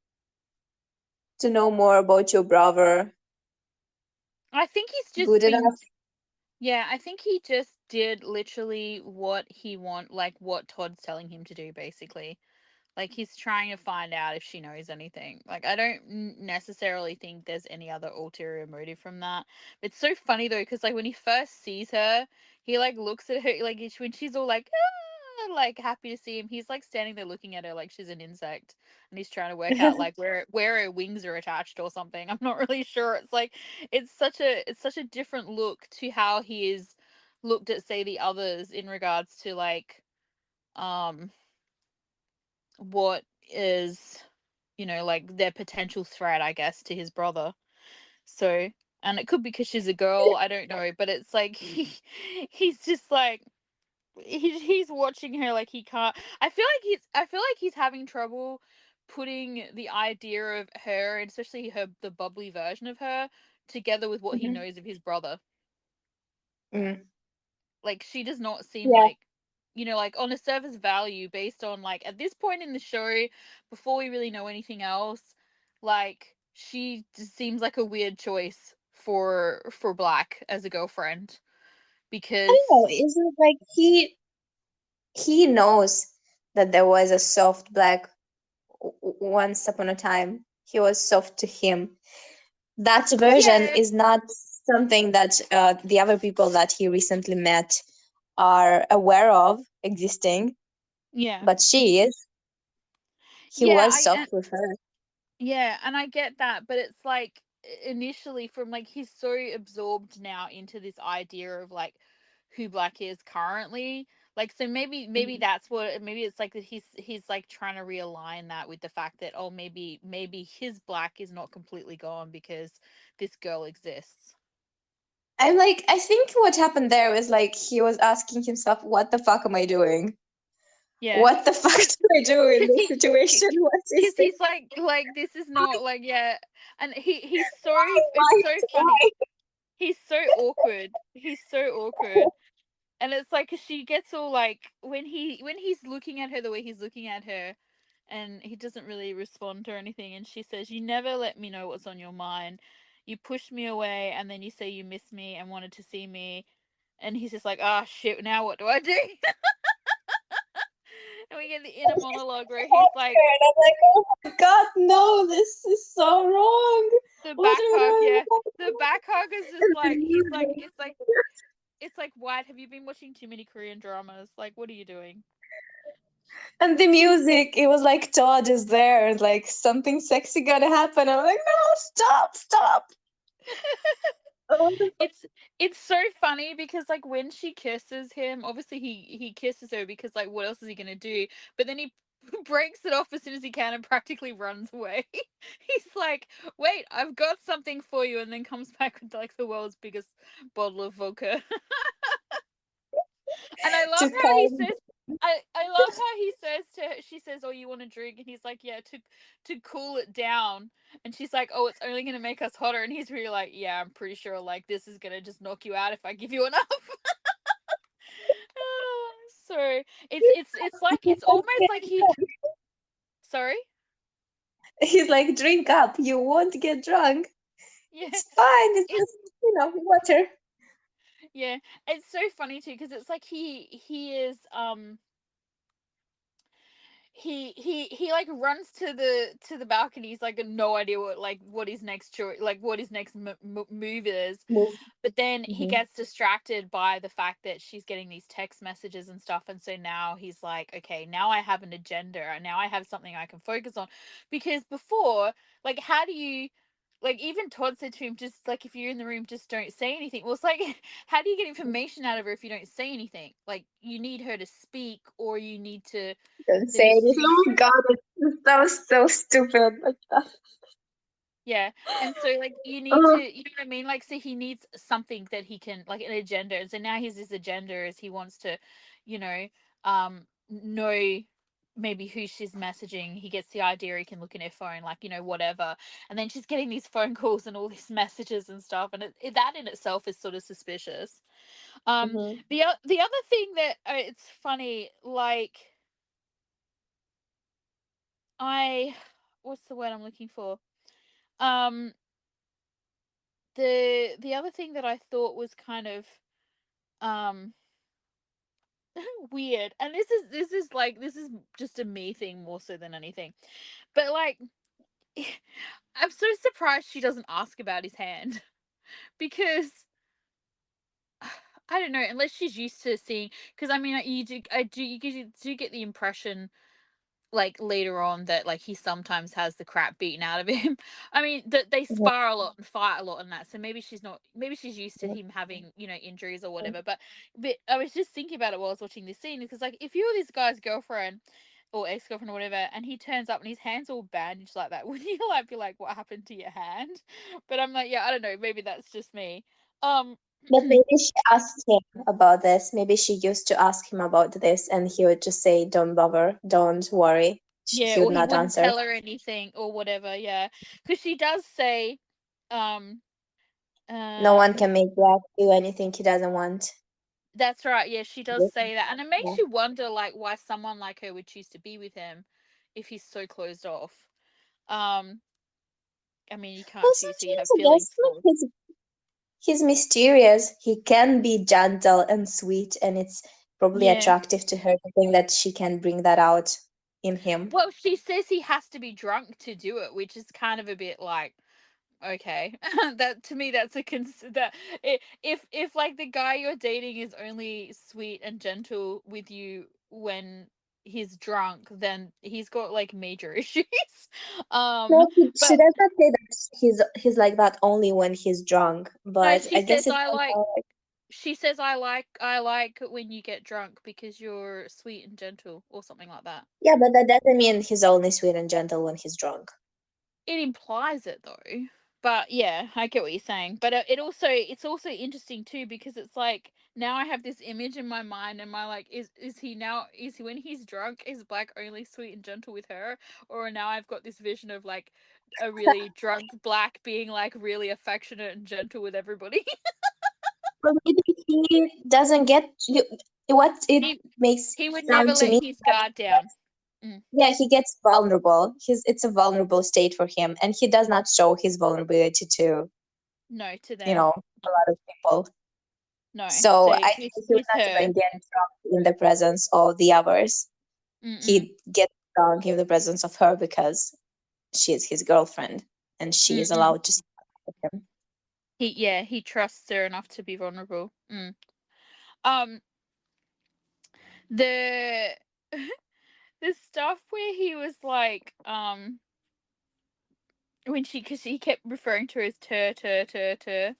know more about your brother I think he's good just been. enough? Yeah, I think he just did literally what he like what Todd's telling him to do, basically. Like, he's trying to find out if she knows anything. Like, I don't necessarily think there's any other ulterior motive from that. It's so funny though, because like when he first sees her, he like looks at her like when she's all like, "Ah," like happy to see him. He's like standing there looking at her like she's an insect, and he's trying to work out like where her wings are attached or something. I'm not really sure. It's like it's such a different look to how he is looked at, say, the others, in regards to like um what is, like their potential threat, I guess, to his brother. So, and it could be because she's a girl, I don't know, but it's like he's just like he's watching her like he can't. I feel like he's having trouble putting the idea of her, and especially the bubbly version of her, together with what he Mhm. knows of his brother. Mm. Like, she does not seem Yeah, like. like on a surface value, based on like at this point in the show, before we really know anything else, like she just seems like a weird choice for Black as a girlfriend, I don't know. because Is it like he knows that there was a soft black once upon a time. He was soft to him. That version yeah, is not something that the other people that he recently met are aware of existing, yeah, but she is. He yeah, was I soft with her. Yeah, and I get that, but it's like initially from like he's so absorbed now into this idea of like who Black is currently. Like so maybe Mhm. that's what, maybe it's like that he's like trying to realign that with the fact that, oh, maybe his Black is not completely gone because this girl exists. I'm like, I think what happened there was like he was asking himself, "What the fuck am I doing? Yeah. What the fuck Cuz do I do in cuz this situation? What is cuz this? he's like this is not like, yeah, and he's so, it's Why? so funny. Why? He's so awkward. He's so awkward. And it's like 'cause she gets all like when he's looking at her the way he's looking at her, and he doesn't really respond to anything, and she says, "You never let me know what's on your mind. You pushed me away, and then you say you miss me and wanted to see me." And he's just like, "Ah, shit, now what do I do?" And we get the inner monologue where he's like, And I'm like, oh my god, no, this is so wrong. the What back am I hug, doing? yeah. The back hug is just And the like, he's like, music. it's like, White, have you been watching too many Korean dramas? Like, what are you doing? And the music, it was like Todd is there, and like something sexy gonna happen. I'm like, no, stop, stop. Oh, It's it's so funny because like when she kisses him, obviously he kisses her because like what else is he gonna do? But then he breaks it off as soon as he can and practically runs away. He's like, "Wait, I've got something for you," and then comes back with like the world's biggest bottle of vodka. And I love to how he calm. says, I love how he says to her, she says, "Oh, you want a drink?" And he's like, "Yeah, to cool it down." And she's like, "Oh, it's only gonna make us hotter." And he's really like, "Yeah, I'm pretty sure like this is gonna just knock you out if I give you enough." So it's like it's almost like he, sorry, He's like, drink up, you won't get drunk. yeah, It's fine, it's it's just, water. yeah, it's so funny too because it's like he is he like runs to the balcony. He's like got no idea what his next choice, like what his next move is. But then he Mm-hmm. gets distracted by the fact that she's getting these text messages and stuff, and so now he's like, okay, now I have an agenda, and now I have something I can focus on. Because before, like, how do you, like, even Todd said to him, just like, if you're in the room, just don't say anything. Well, it's like, how do you get information out of her if you don't say anything? Like, you need her to speak, or you need to, Don't there say needs to anything. be, Oh my god, that was so stupid. Like that. yeah. And so like you need to, Oh, you know what I mean? Like, so he needs something that he can, like, an agenda. And so now his agenda is he wants to, you know, know maybe who she's messaging. He gets the idea he can look in her phone, like, whatever. And then she's getting these phone calls and all these messages and stuff. And that in itself is sort of suspicious. mhm. The other thing that, it's funny, like, I, what's the word I'm looking for? Um, the other thing that I thought was kind of um weird, and this is just a me thing more so than anything, but like, I'm so surprised she doesn't ask about his hand. Because I don't know, unless she's used to seeing, because I mean, you do get the impression, like, later on, that like he sometimes has the crap beaten out of him. I mean, that they Mhm. spar a lot and fight a lot, and that, so maybe she's used to him having, injuries or whatever. But I was just thinking about it while I was watching this scene, because like, if you're this guy's girlfriend or ex-girlfriend or whatever, and he turns up and his hand's all bandaged like that, would you like be like, what happened to your hand? But I'm like, yeah, I don't know, maybe that's just me. um But maybe she asked him about this. Maybe she used to ask him about this, and he would just say, "Don't bother, don't worry." Yeah, He would or he not wouldn't answer. tell her anything or whatever. Yeah, because she does say, um, No one um, can make Black do anything he doesn't want. That's right. Yeah, she does say that, and it makes Yeah. you wonder, like, why someone like her would choose to be with him if he's so closed off. Um, I mean, you can't Well, choose who you sometimes have I guess feelings for. he's mysterious. He can be gentle and sweet, and it's probably Yeah. attractive to her to think that she can bring that out in him. Well, she says he has to be drunk to do it, which is kind of a bit like, okay, that to me that's a that if like the guy you're dating is only sweet and gentle with you when he's drunk, then he's got like major issues. um No, she but does not say that he's like that only when he's drunk, no, but I guess it's somehow like, she says I like when you get drunk because you're sweet and gentle or something like that. yeah, but that doesn't mean he's only sweet and gentle when he's drunk. It implies it though. But yeah, I get what you're saying. But it's also interesting too because it's like now I have this image in my mind. And my like is he when he's drunk is Black only sweet and gentle with her, or now I've got this vision of like a really drunk Black being like really affectionate and gentle with everybody. Or maybe he doesn't get you, what it he makes he would never sound to let me. his guard down. Mm, Yeah, he gets vulnerable. It's a vulnerable state for him, and he does not show his vulnerability to, no, to you them. know, a lot of people. No, So so I think he would with not her. even get drunk in the presence of the others. Mm-mm, He gets drunk in the presence of her because she is his girlfriend, and she is mm-mm. allowed to see him. He trusts her enough to be vulnerable. Mm. Um, the the stuff where he was like, when she, because he kept referring to her as ter.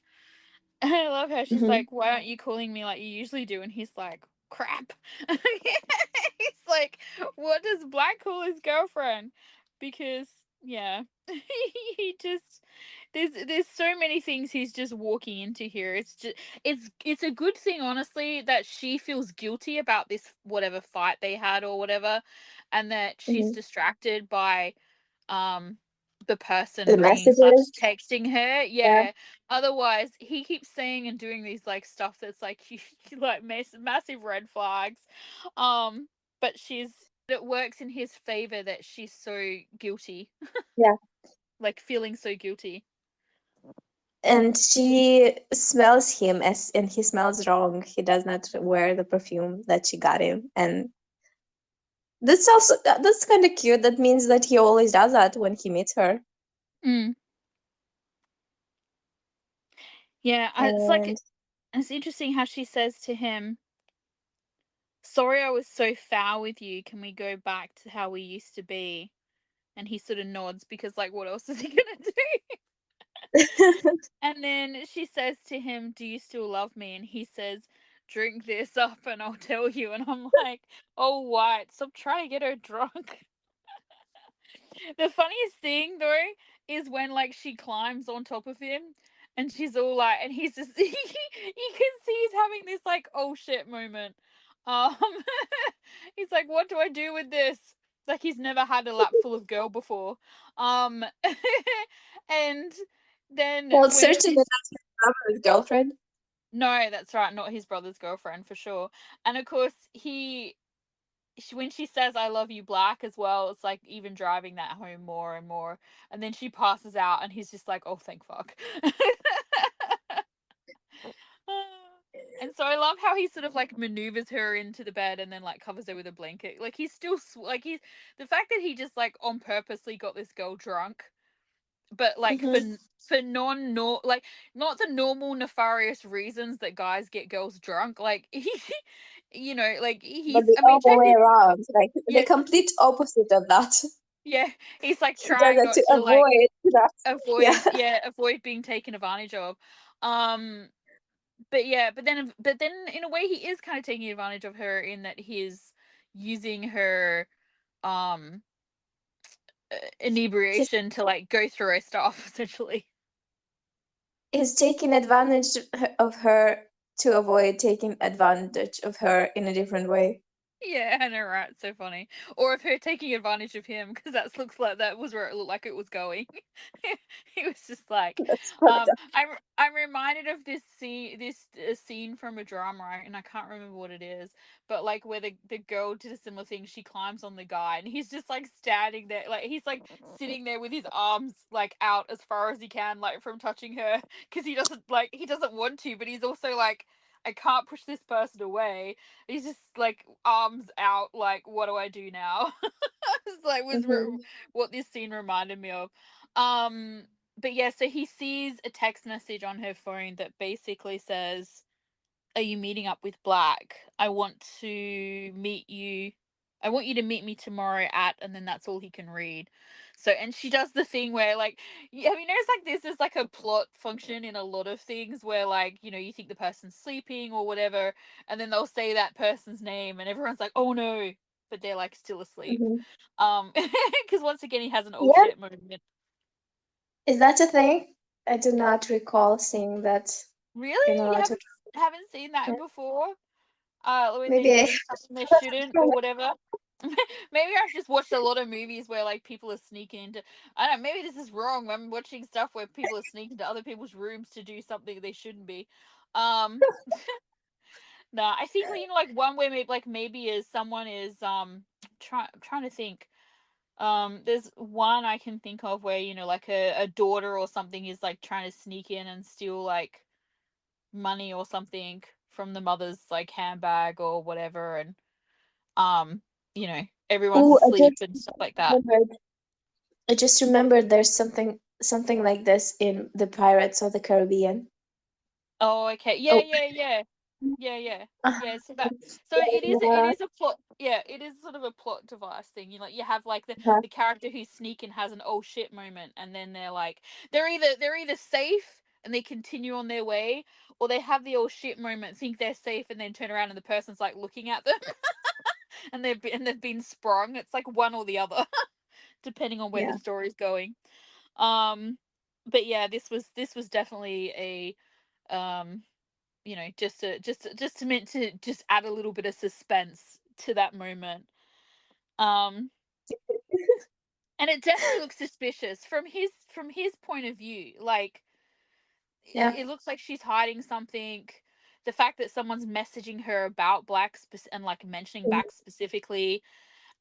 I love how she's Hmm. like, "Why aren't you calling me like you usually do?" And he's like, "Crap." He's like, "What does Black call his girlfriend?" Because yeah, he just there's so many things he's just walking into here. It's just it's a good thing, honestly, that she feels guilty about this whatever fight they had or whatever, and that she's Hmm. distracted by um the person The ringing slash messages, texting her. yeah, Yeah, otherwise he keeps saying and doing these like stuff that's like like massive red flags. um but it works in his favor that she's so guilty, yeah. like feeling so guilty. And she smells him as, and he smells wrong. He does not wear the perfume that she got him, and that's kind of cute. That means that he always does that when he meets her. Mm. Yeah, it's like And it's interesting how she says to him, "Sorry I was so foul with you, can we go back to how we used to be?" And he sort of nods because like what else is he gonna do? And then she says to him, "Do you still love me?" And he says, "Drink this up and I'll tell you." And I'm like, "Oh, White, stop trying to get her drunk." The funniest thing though is when like she climbs on top of him and she's all like, and he's just, you can see he's having this like, oh shit moment. Um, he's like, "What do I do with this?" It's like he's never had a lap full of girl before. Um, and then well, when certainly she's not his brother's girlfriend. no, that's right, not his brother's girlfriend for sure. And of course, when she says "I love you, Black" as well, it's like even driving that home more and more. And then she passes out, and he's just like, "Oh, thank fuck." And so I love how he sort of like maneuvers her into the bed and then like covers her with a blanket. Like he's still like he's the fact that he just like on purposely got this girl drunk, but like Hmm. for non nor like not the normal nefarious reasons that guys get girls drunk. Like he, like But he's. the I mean, other way technically, around, like the yeah, complete opposite of that. yeah. He's like He does trying it not to to like avoid that. Yeah. avoid being taken advantage of. Um, but yeah, but then in a way he is kind of taking advantage of her in that he's using her um He's, inebriation to like go through her stuff essentially. he's taking advantage of her to avoid taking advantage of her in a different way. Yeah, I know, right? So funny. Or of her taking advantage of him, because that looks like that was where it looked like it was going. He was just like, That's fucked up. I'm reminded of this scene from a drama, right? And I can't remember what it is, but like where the girl did a similar thing. She climbs on the guy, and he's just like standing there, like he's like sitting there with his arms like out as far as he can, like from touching her, because he doesn't want to, but he's also like, I can't push this person away. He's just like arms out, like, what do I do now? It's like Hmm. what this scene reminded me of. Um, but yeah, so he sees a text message on her phone that basically says, "Are you meeting up with Black? I want you to meet me tomorrow at," and then that's all he can read. So, and she does the thing where, like, have you noticed, like, this is like a plot function in a lot of things where, like, you think the person's sleeping or whatever, and then they'll say that person's name, and everyone's like, oh no, but they're like still asleep. Hmm. Because once again, he has an oh Yeah, shit moment. is that a thing? I do not recall seeing that in a Really? You lot of. haven't seen that Yeah. before? When they're Maybe I. doing something they shouldn't or whatever. Maybe I've just watched a lot of movies where like people are sneaking into. I don't know. Maybe this is wrong. I'm watching stuff where people are sneaking into other people's rooms to do something they shouldn't be. Um, no, I think, like one way maybe is someone is I'm trying to think. There's one I can think of where like a daughter or something is like trying to sneak in and steal like money or something from the mother's like handbag or whatever, and um everyone's Oh, asleep and stuff like that. remembered. I just remembered there's something like this in the Pirates of the Caribbean. Oh, okay. Yeah, Oh, yeah, yeah. Yeah, yeah. uh, Yeah, so it yeah, is a plot, yeah, it is sort of a plot device thing. You have like uh-huh. the character who's sneaking has an oh shit moment, and then they're either safe and they continue on their way, or they have the oh shit moment, think they're safe, and then turn around and the person's like looking at them and they've been sprung. It's like one or the other, depending on where the Yeah. story's going. Um but yeah, this was definitely um just to meant to just add a little bit of suspense to that moment. Um, and it definitely looks suspicious from his point of view. Like Yeah. it looks like she's hiding something. The fact that someone's messaging her about and like mentioning Mhm. Black specifically,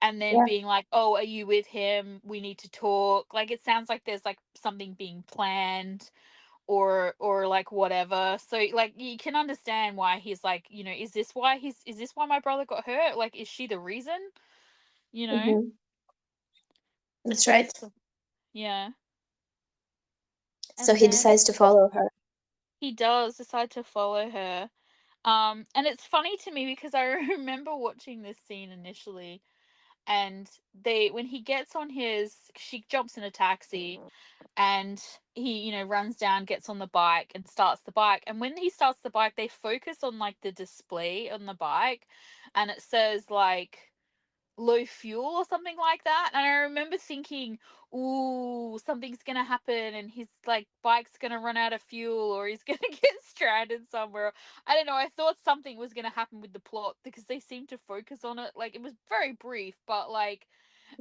and then Yeah. being like, "Oh, are you with him? We need to talk." Like it sounds like there's like something being planned, or like whatever. So like you can understand why he's like, is this why my brother got hurt? Like is she the reason? You know? Hmm. That's right. So, yeah. So And he then decides to follow her. he does decide to follow her. And it's funny to me because I remember watching this scene initially, and they when he gets on his she jumps in a taxi, and he runs down, gets on the bike and starts the bike, and when he starts the bike they focus on like the display on the bike, and it says like low fuel or something like that, and I remember thinking, ooh, something's gonna happen and his like bike's gonna run out of fuel, or he's gonna get stranded somewhere. I don't know, I thought something was gonna happen with the plot because they seemed to focus on it, like it was very brief, but like,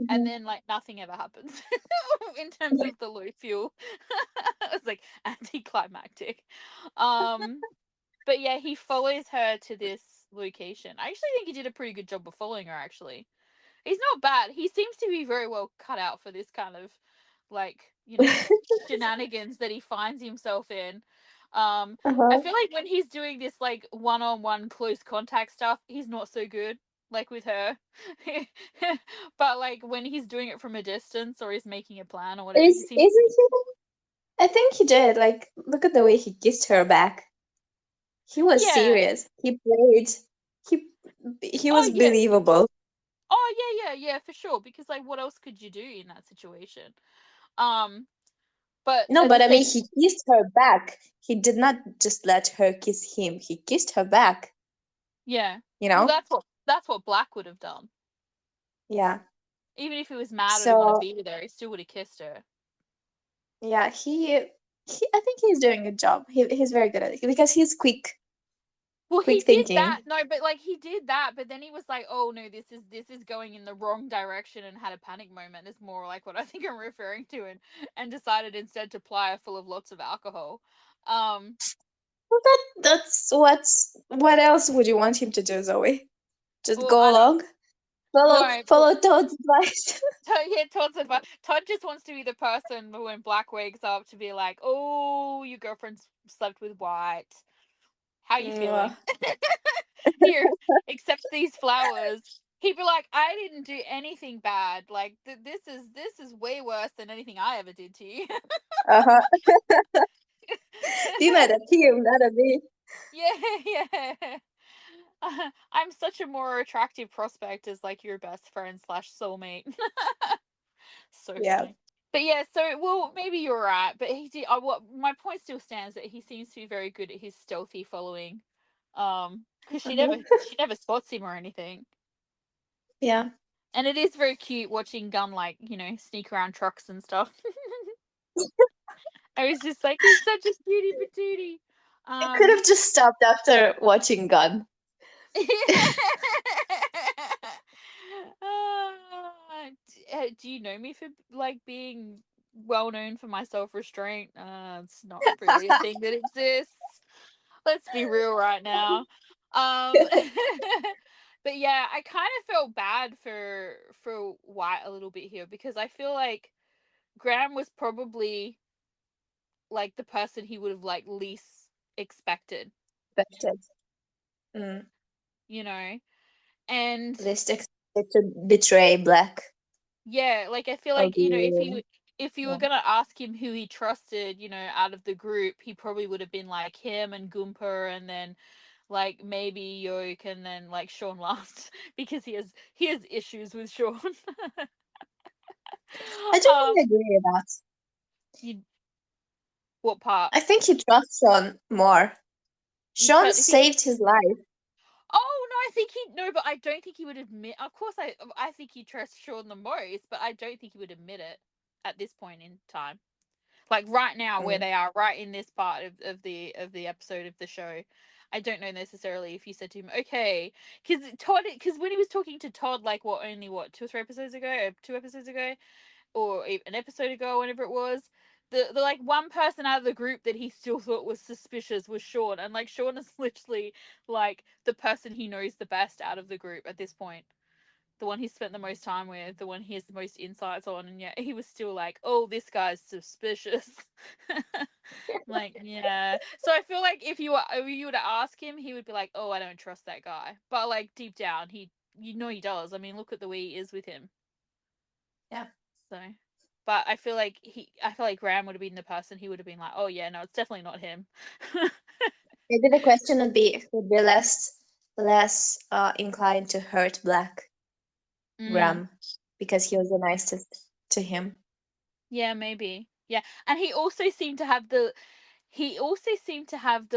and Hmm. then like nothing ever happens in terms of the low fuel. It was like anticlimactic. Um, but yeah, he follows her to this location. I actually think he did a pretty good job of following her. Actually, he's not bad. He seems to be very well cut out for this kind of like shenanigans that he finds himself in. I Uh-huh. feel like when he's doing this like one-on-one close contact stuff, he's not so good. Like with her, but like when he's doing it from a distance or he's making a plan or whatever, he seems. Isn't he? I think he did. Like, look at the way he kissed her back. He was Yeah. serious. He played. He he was Oh yeah. believable. Oh yeah, yeah, yeah, for sure. Because like, what else could you do in that situation? Um, but No, at the but I mean, same, he kissed her back. He did not just let her kiss him. He kissed her back. yeah. You Well, know? that's what Black would have done. Yeah. Even if he was mad or didn't want to So be there, he still would have kissed her. yeah, he. I think he's doing a good job. He's very good at it because he's quick. Well, he Quick did that. thinking. No, but like he did that, but then he was like, "Oh no, this is going in the wrong direction," and had a panic moment. Is more like what I think I'm referring to, and decided instead to apply a full of lots of alcohol. Um, Well, what else would you want him to do, Zoe? Just well, go I don't along, follow know. Well, follow Todd's advice. Yeah, Todd's advice. Todd just wants to be the person who, when Black wakes up, to be like, "Oh, your girlfriend slept with White. How you Mwah. feeling? Here, accept these flowers." He'd be like, "I didn't do anything bad. Like this is way worse than anything I ever did to you." Uh-huh. You know that him, not a me. Yeah, yeah. I'm such a more attractive prospect as like your best friend slash soulmate. So Yeah. funny. But yeah, so well, maybe you're right, but he did. What my point still stands that he seems to be very good at his stealthy following, because she never Uh-huh. she never spots him or anything, Yeah. and it is very cute watching Gun like sneak around trucks and stuff. I was just like, he's such a cutie patootie. You could Um, have just stopped after watching Gun. do you know me for like being well known for my self restraint? It's not really a thing that exists. Let's be real right now. Um, but yeah, I kind of felt bad for White a little bit here because I feel like Graham was probably like the person he would have like least expected, Expected. Mm. you know, and Least expected to betray Black yeah, like I feel or like be if you were yeah. gonna ask him who he trusted, out of the group, he probably would have been like him and Goomper, and then like maybe Yoke, and then like Sean last because he has issues with Sean. I don't um, really agree with that. you what part? I think he trusts Sean more. Sean You think? saved his life. Oh no, I think he no, but I don't think he would admit. Of course, I think he trusts Sean the most, but I don't think he would admit it at this point in time. Like right now where Mm. they are, right in this part of the episode of the show. I don't know necessarily if you said to him, okay, because when he was talking to Todd, like what 2 or 3 episodes ago, or 2 episodes ago, or an episode ago, whenever it was, the like one person out of the group that he still thought was suspicious was Sean, and like Sean is literally like the person he knows the best out of the group at this point, the one he spent the most time with, the one he has the most insights on, and yet he was still like, "Oh, this guy's suspicious." Like, yeah. So I feel like if you were to ask him, he would be like, "Oh, I don't trust that guy," but like deep down, he does. I mean, look at the way he is with him. Yeah. So, but I feel like Graham would have been the person he would have been like, "Oh yeah, no, it's definitely not him." Maybe the question would be less inclined to hurt Black Mm. Graham because he was the nicest to him. Yeah, maybe. Yeah, and he also seemed to have the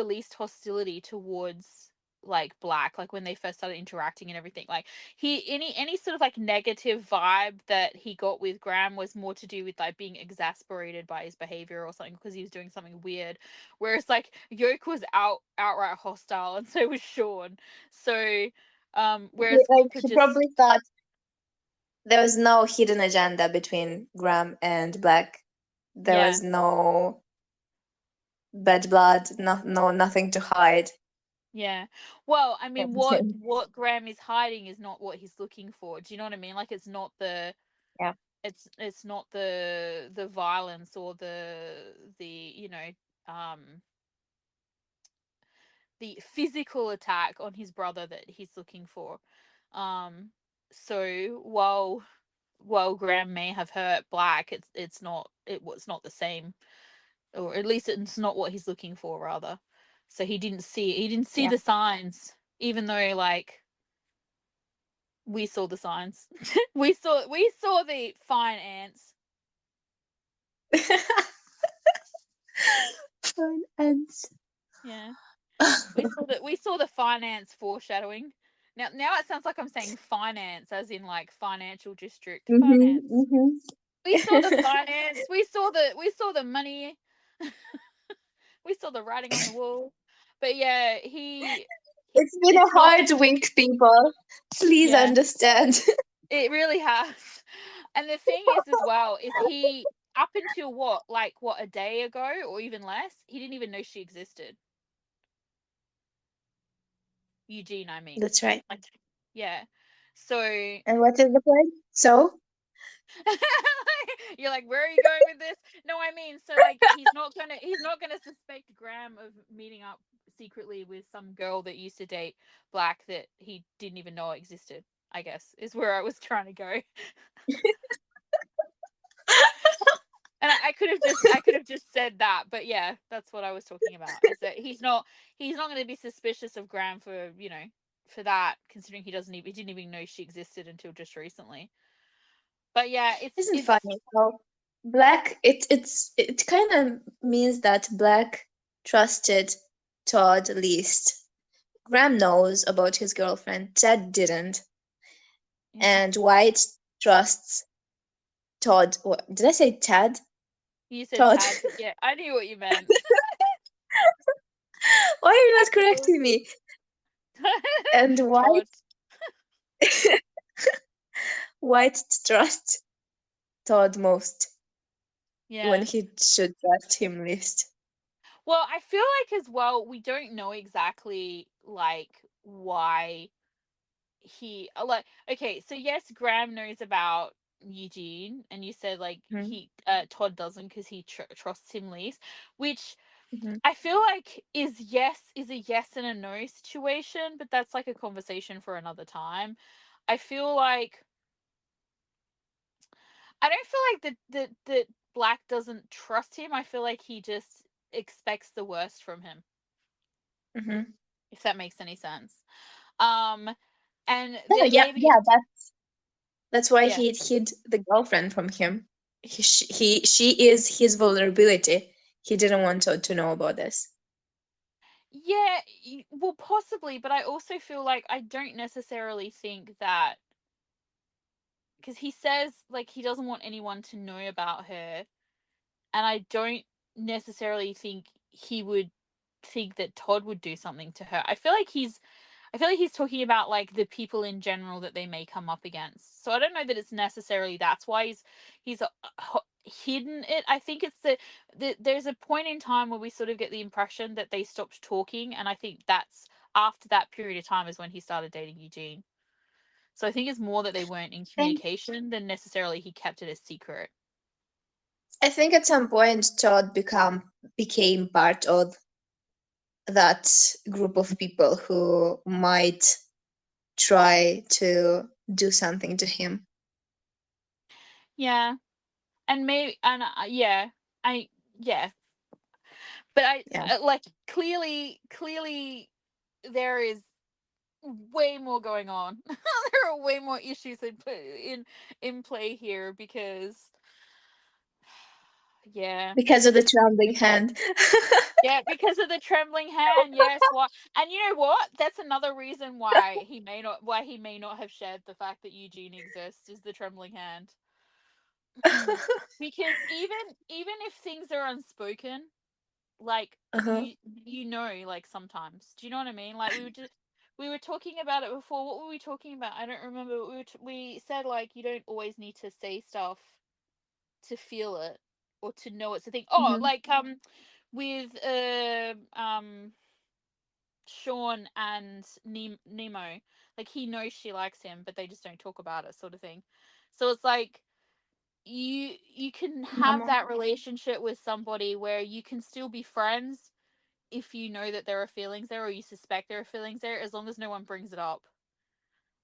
least hostility towards like Black, like when they first started interacting and everything. Like he any sort of like negative vibe that he got with Graham was more to do with like being exasperated by his behavior or something because he was doing something weird. Whereas like Yoke was outright hostile, and so was Sean. So whereas Like Goompa he just probably thought there was no hidden agenda between Graham and Black. There yeah. was no bad blood, nothing to hide. Yeah. Well, I from mean, what him. what Graham is hiding is not what he's looking for. Do you know what I mean? Like Yeah. it's not the violence or the um the physical attack on his brother that he's looking for. So while Graham may have hurt Black, it was not the same, or at least it's not what he's looking for, rather. So he didn't see Yeah. the signs, even though like we saw the signs. we saw the fine ants. Fine ends. Yeah, we saw the finance foreshadowing. Now it sounds like I'm saying finance as in like financial district finance. Mhm. We saw the finance. We saw the money. We saw the writing on the wall. But yeah, It's been a it's not. hard week, people. Please Yeah, understand. it really has. And the thing is, as well, is he up until what, like what, a day ago or even less, he didn't even know she existed. Eugene, I mean. That's right. Like, yeah. So And what is the point? So, you're like, where are you going with this? No, I mean, so like he's not gonna suspect Graham of meeting up secretly with some girl that used to date Black that he didn't even know existed, I guess, is where I was trying to go. And I could have just said that, but yeah, that's what I was talking about. Is that he's not going to be suspicious of Graham for for that, considering he didn't even know she existed until just recently. But yeah, isn't it's funny how Black it kind of means that Black trusted Todd least. Graham knows about his girlfriend. Ted didn't, yeah. and White trusts Todd. What, did I say Ted? You said Todd. Tad. Yeah, I knew what you meant. Why are you not correcting me? And Todd. White trusts Todd most when Yeah. he should trust him least. Well, I feel like as well we don't know exactly like why like, okay, so yes, Graham knows about Eugene, and you said like Mhm, Todd doesn't because he trusts him least, which mhm. I feel like is a yes and a no situation, but that's like a conversation for another time. I feel like I don't feel like that Black doesn't trust him. I feel like he just expects the worst from him, Mhm. if that makes any sense. Um, and No, there yeah, may be yeah. That's why yeah, he hid the girlfriend from him. She is his vulnerability. He didn't want to know about this. yeah, well, possibly, but I also feel like I don't necessarily think that because he says like he doesn't want anyone to know about her, and I don't necessarily think he would think that Todd would do something to her. I feel like he's talking about like the people in general that they may come up against. So I don't know that it's necessarily that's why he's hidden it. I think it's there's a point in time where we sort of get the impression that they stopped talking, and I think that's after that period of time is when he started dating Eugene. So I think it's more that they weren't in I think communication than necessarily he kept it a secret. I think at some point Todd became part of that group of people who might try to do something to him. Yeah, and maybe and yeah, I yeah, but Yeah. like clearly there is way more going on. There are way more issues in play here because yeah. Because of the trembling hand. Yeah, because of the trembling hand. Yes, why? And you know what? That's another reason why he may not have shared the fact that Eugene exists is the trembling hand. Because even if things are unspoken, like Uh-huh. like sometimes, do you know what I mean? Like we were talking about it before. What were we talking about? I don't remember. We said like you don't always need to say stuff to feel it or to know it's a thing. Oh, Mhm. like with Sean and Nemo, like he knows she likes him, but they just don't talk about it, sort of thing. So it's like you can have Normal. that relationship with somebody where you can still be friends if you know that there are feelings there or you suspect there are feelings there, as long as no one brings it up.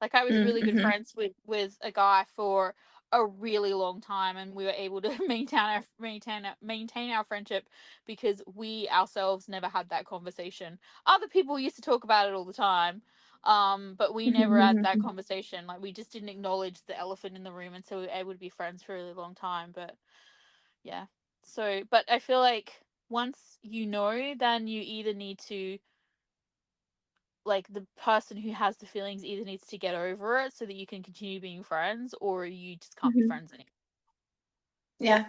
Like I was really good Mm-hmm. friends with a guy for a really long time, and we were able to maintain our friendship because we ourselves never had that conversation. Other people used to talk about it all the time, but we never had that conversation. Like we just didn't acknowledge the elephant in the room, and so we were able to be friends for a really long time. But yeah, so but I feel like once you know, then you either need to like the person who has the feelings either needs to get over it so that you can continue being friends or you just can't be Hmm. friends anymore. Yeah.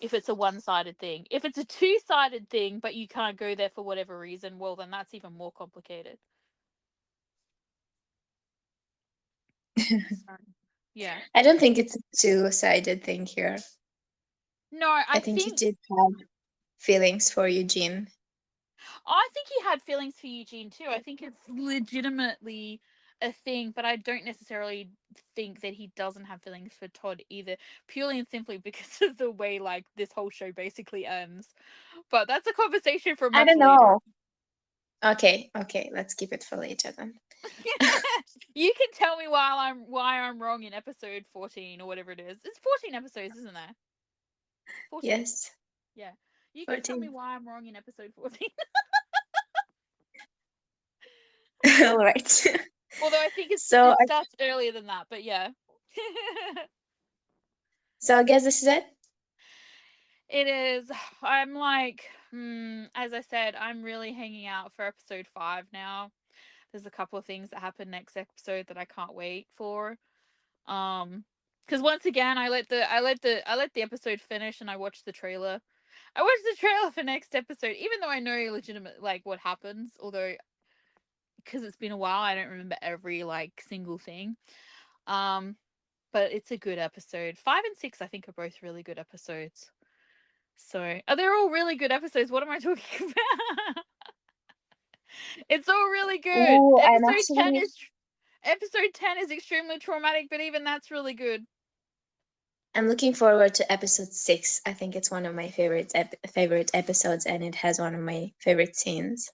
If it's a one-sided thing. If it's a two-sided thing but you can't go there for whatever reason, well then that's even more complicated. So, yeah. I don't think it's a two-sided thing here. No, I I think he think did have feelings for Eugene. he had feelings for Eugene too. I think it's legitimately a thing, but I don't necessarily think that he doesn't have feelings for Todd either, purely and simply because of the way like this whole show basically ends. But that's a conversation for I much don't later. know. Okay, okay, let's keep it for later then. You can tell me why I'm wrong in episode 14 or whatever it is. It's 14 episodes, isn't there? 14. Yes, Yeah. You can tell me 14. why I'm wrong in episode 14. All right. Although I think So, it starts earlier than that, but yeah. so I guess this is it. It is. I'm like, as I said, I'm really hanging out for episode 5 now. There's a couple of things that happen next episode that I can't wait for. Um because once again I let the episode finish and I watched the trailer. I watched the trailer for next episode, even though I know legitimate like what happens, although because it's been a while, I don't remember every like single thing. Um but it's a good episode. 5 and 6 I think are both really good episodes. So, they're all really good episodes. What am I talking about? It's all really good. Ooh, Episode 10 is extremely traumatic, but even that's really good. I'm looking forward to episode 6. I think it's one of my favorite episodes, and it has one of my favorite scenes.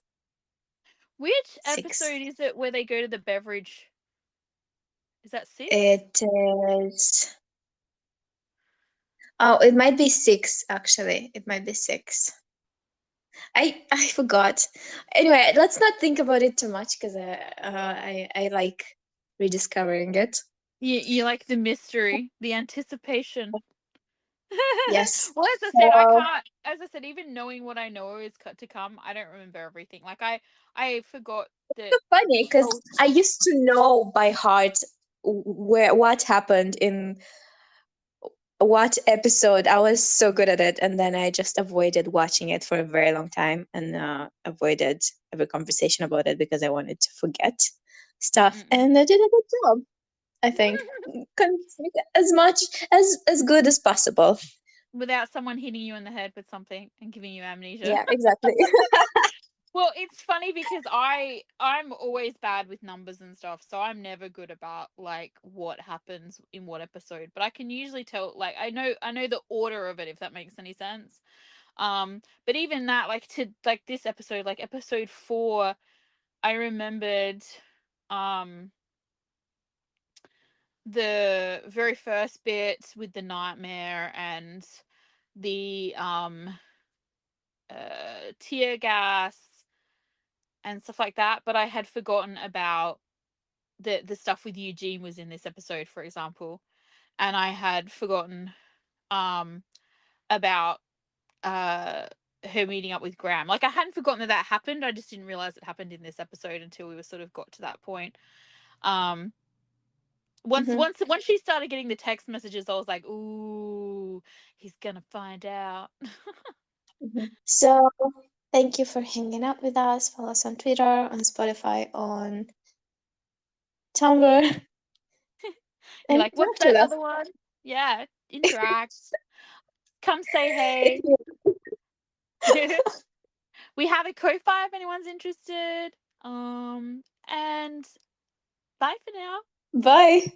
Which 6. episode is it where they go to the beverage? Is that 6? It is. Oh, it might be 6 actually. It might be 6. I forgot. Anyway, let's not think about it too much because I like rediscovering it. You like the mystery, the anticipation. Yes. Well, as I said, I So can't. As I said, even knowing what I know is cut to come, I don't remember everything. Like I forgot that funny the because whole. I used to know by heart where what happened in what episode. I was so good at it, and then I just avoided watching it for a very long time, and avoided every conversation about it because I wanted to forget stuff. Mm-mm-mm. And I did a good job, I think. As much as good as possible. Without someone hitting you in the head with something and giving you amnesia. Yeah, exactly. Well, it's funny because I'm always bad with numbers and stuff, so I'm never good about like what happens in what episode. But I can usually tell, like I know the order of it, if that makes any sense. But even that, like to like this episode, like episode 4, I remembered um the very first bit with the nightmare and the tear gas and stuff like that, but I had forgotten about the stuff with Eugene was in this episode, for example, and I had forgotten um about uh her meeting up with Graham. Like I hadn't forgotten that happened. I just didn't realize it happened in this episode until we were sort of got to that point. Um once Mhm, once once she started getting the text messages, I was like, "Ooh, he's gonna find out." mhm. So, thank you for hanging out with us. Follow us on Twitter, on Spotify, on Tumblr, You're and like, "What's interact with that us. other one?" Yeah, interact. Come say If hey. you We have a Ko-fi if anyone's interested. And bye for now. Bye.